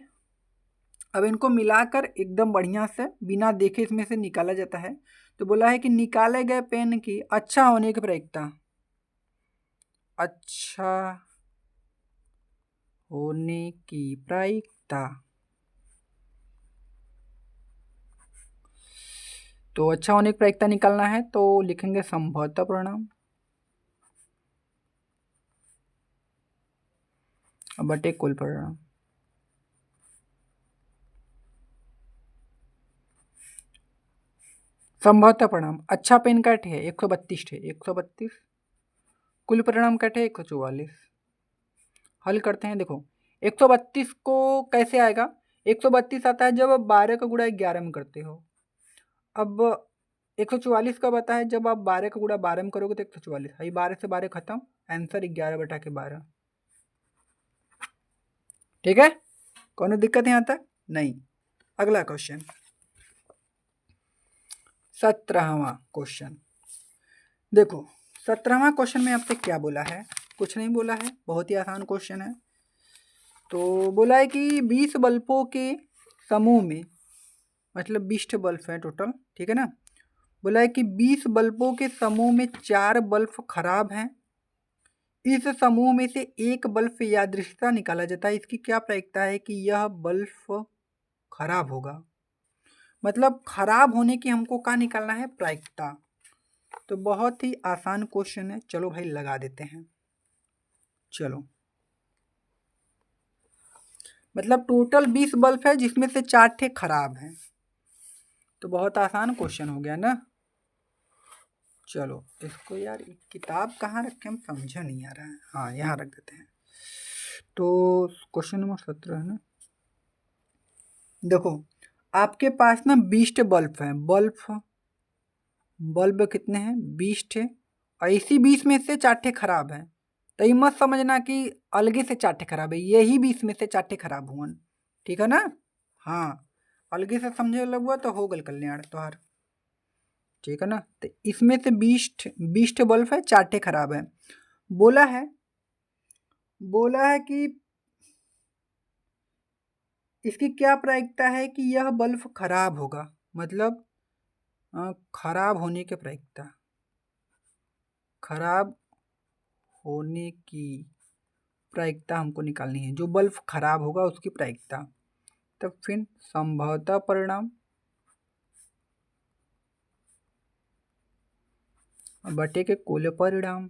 अब इनको मिलाकर एकदम बढ़िया से बिना देखे इसमें से निकाला जाता है। तो बोला है कि निकाले गए पेन की अच्छा होने की प्रायिकता, अच्छा होने की प्रायिकता। तो अच्छा होने की प्रायिकता निकालना है तो लिखेंगे संभवतः परिणाम बटे कुल परिणाम। संभवतः परिणाम अच्छा पेन का है 132 थे, 132 कुल परिणाम का है 144। हल करते हैं। देखो 132 को कैसे आएगा, 132 आता है जब आप 12 का गुणा 11 में करते हो। अब 144 कब आता है, जब आप 12 का गुणा 12 में करोगे तो 144। है 12 से 12 खत्म, आंसर 11 बटा के 12। ठीक है, कौन दिक्कत है यहाँ तक नहीं। अगला क्वेश्चन 17वां क्वेश्चन। देखो 17वां क्वेश्चन में आपसे क्या बोला है, कुछ नहीं बोला है, बहुत ही आसान क्वेश्चन है। तो बोला है कि 20 बल्बों के समूह में, मतलब 20 बल्ब हैं टोटल, ठीक है ना। बोला है कि 20 बल्बों के समूह में 4 बल्ब खराब हैं। इस समूह में से एक बल्ब यादृच्छिकता निकाला जाता है। इसकी क्या प्रायिकता है कि यह बल्ब खराब होगा। मतलब खराब होने की हमको क्या निकालना है, प्रायिकता। तो बहुत ही आसान क्वेश्चन है, चलो भाई लगा देते हैं। चलो, मतलब टोटल 20 बल्ब है जिसमें से 4 ठे खराब हैं, तो बहुत आसान क्वेश्चन हो गया ना। चलो इसको यार किताब कहाँ रखे, हम समझा नहीं आ रहा है। हाँ यहाँ रख देते हैं। तो क्वेश्चन नंबर 17 है ना। देखो आपके पास ना 20 बल्ब हैं, बल्ब कितने हैं, 20 ठे, और इसी 20 में से 4 ठे खराब हैं। तो ये मत समझना कि अलगे से 4 ठे खराब है, यही 20 में से 4 ठे खराब हुआ, ठीक है ना। हाँ, अलगे से समझे लग हुआ तो हो गल कल्याण तोहार, ठीक है ना। तो इसमें से 20 ठे बल्ब है, 4 ठे खराब है। बोला है कि इसकी क्या प्रायिकता है कि यह बल्ब खराब होगा, मतलब खराब होने की प्रायिकता, खराब होने की प्रायिकता हमको निकालनी है, जो बल्ब खराब होगा उसकी प्रायिकता। तब फिर संभवतः परिणाम बटे के कुल परिणाम,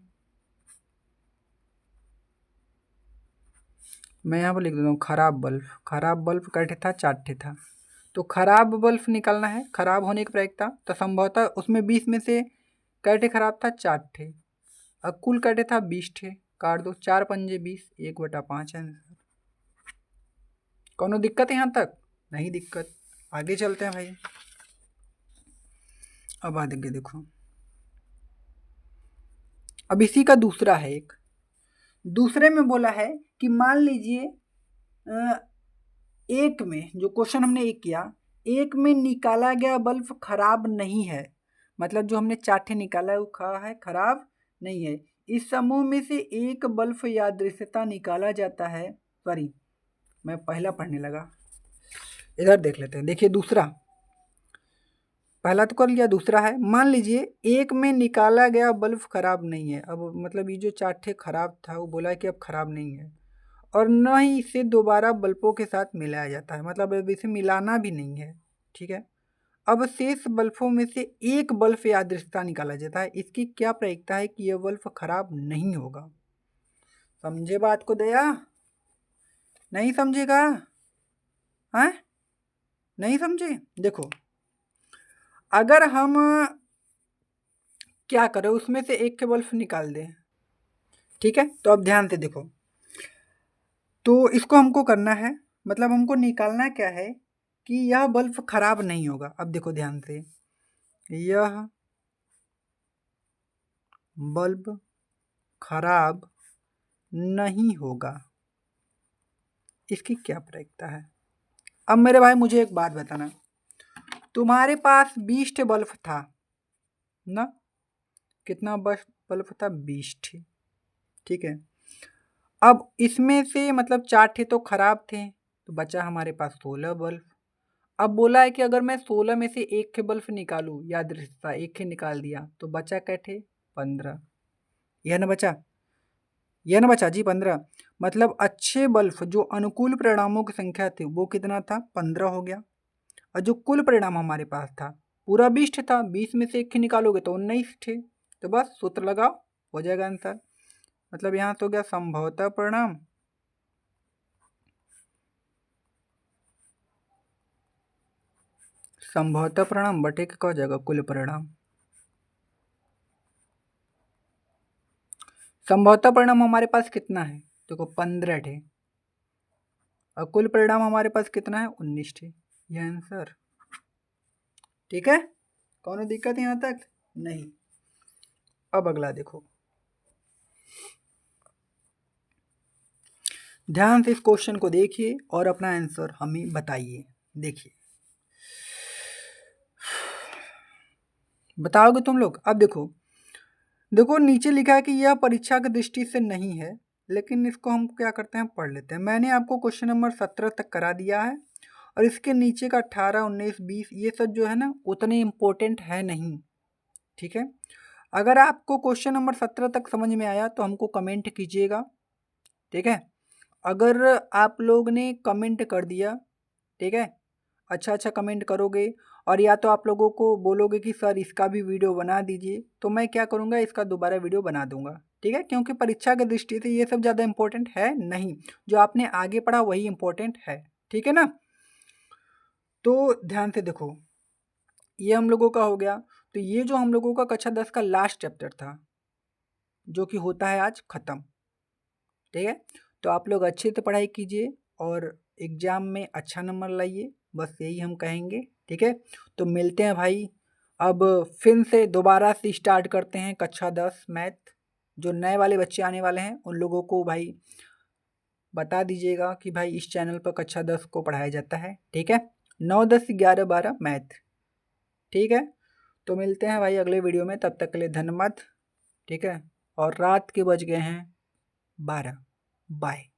मैं यहाँ पर लिख देता हूँ खराब बल्ब कैठे था, 4 ठे था। तो खराब बल्ब निकालना है, खराब होने की प्रायिकता। तो संभवतः उसमें 20 में से कैठे खराब था, 4 ठे, और कुल कैठे था 20 ठे, काट दो, 4 पंजे 20, 1/5 आंसर। कोनो दिक्कत है यहाँ तक? नहीं दिक्कत, आगे चलते हैं भाई। अब आगे देखो, अब इसी का दूसरा है एक, दूसरे में बोला है कि मान लीजिए एक में, जो क्वेश्चन हमने एक किया, एक में निकाला गया बल्ब खराब नहीं है, मतलब जो हमने 4 ठे निकाला है वो है खराब नहीं है। इस समूह में से एक बल्ब यादृच्छता निकाला जाता है, सॉरी मैं पहला पढ़ने लगा, इधर देख लेते हैं। देखिए दूसरा, पहला तो कर लिया, दूसरा है मान लीजिए एक में निकाला गया बल्ब खराब नहीं है। अब मतलब ये जो 4 ठे खराब था वो बोला है कि अब खराब नहीं है, और न ही इसे दोबारा बल्बों के साथ मिलाया जाता है, मतलब अब इसे मिलाना भी नहीं है, ठीक है। अब शेष बल्बों में से एक बल्ब यादृच्छता निकाला जाता है, इसकी क्या प्रायिकता है कि यह बल्ब खराब नहीं होगा। समझे बात को दया? नहीं समझेगा? हाँ नहीं समझे? देखो अगर हम क्या करें, उसमें से एक के बल्ब निकाल दें, ठीक है। तो अब ध्यान से देखो, तो इसको हमको करना है, मतलब हमको निकालना क्या है कि यह बल्ब खराब नहीं होगा। अब देखो ध्यान से, यह बल्ब खराब नहीं होगा, इसकी क्या प्रायिकता है। अब मेरे भाई मुझे एक बात बताना, तुम्हारे पास 20 ठे बल्ब था ना, कितना बल्ब था, 20 ठे, ठीक है। अब इसमें से मतलब 4 ठे तो खराब थे, तो बचा हमारे पास 16 बल्ब। अब बोला है कि अगर मैं 16 में से एक के बल्ब निकालूं, यादृच्छता एक के निकाल दिया, तो बचा क्या थे, 15। यह ना बचा, यह ना बचा जी 15, मतलब अच्छे बल्ब जो अनुकूल परिणामों की संख्या थी वो कितना था, 15 हो गया। और जो कुल परिणाम हमारे पास था पूरा 20 था, 20 में से एक ही निकालोगे तो 19 थे। तो बस सूत्र लगाओ, हो जाएगा आंसर। मतलब यहाँ तो हो गया संभवतः परिणाम बटे के हो जाएगा कुल परिणाम। संभवतः परिणाम हमारे पास कितना है, देखो 15 थे, और कुल परिणाम हमारे पास कितना है, 19 थे। ये आंसर, ठीक है। कौन दिक्कत है यहाँ तक? नहीं। अब अगला देखो, ध्यान से इस क्वेश्चन को देखिए और अपना आंसर हमें बताइए। देखिए बताओगे तुम लोग। अब देखो नीचे लिखा है कि यह परीक्षा की दृष्टि से नहीं है, लेकिन इसको हम क्या करते हैं, पढ़ लेते हैं। मैंने आपको क्वेश्चन नंबर 17 तक करा दिया है, और इसके नीचे का 18, 19, 20 ये सब जो है ना उतने इम्पोर्टेंट है नहीं, ठीक है। अगर आपको क्वेश्चन नंबर 17 तक समझ में आया तो हमको कमेंट कीजिएगा, ठीक है। अगर आप लोग ने कमेंट कर दिया, ठीक है, अच्छा कमेंट करोगे और या तो आप लोगों को बोलोगे कि सर इसका भी वीडियो बना दीजिए, तो मैं क्या करूँगा, इसका दोबारा वीडियो बना दूंगा, ठीक है, क्योंकि परीक्षा की दृष्टि से ये सब ज़्यादा इंपॉर्टेंट है नहीं, जो आपने आगे पढ़ा वही इंपॉर्टेंट है, ठीक है ना। तो ध्यान से देखो, ये हम लोगों का हो गया। तो ये जो हम लोगों का कक्षा 10 का लास्ट चैप्टर था, जो कि होता है आज खत्म, ठीक है। तो आप लोग अच्छे से पढ़ाई कीजिए और एग्ज़ाम में अच्छा नंबर लाइए, बस यही हम कहेंगे, ठीक है। तो मिलते हैं भाई, अब फिर से दोबारा से स्टार्ट करते हैं कक्षा 10 मैथ। जो नए वाले बच्चे आने वाले हैं उन लोगों को भाई बता दीजिएगा कि भाई इस चैनल पर कक्षा 10 को पढ़ाया जाता है, ठीक है। 9, 10, 11, 12 मैथ, ठीक है। तो मिलते हैं भाई अगले वीडियो में, तब तक के लिए धन्यवाद, ठीक है। और रात के बज गए हैं 12, बाय।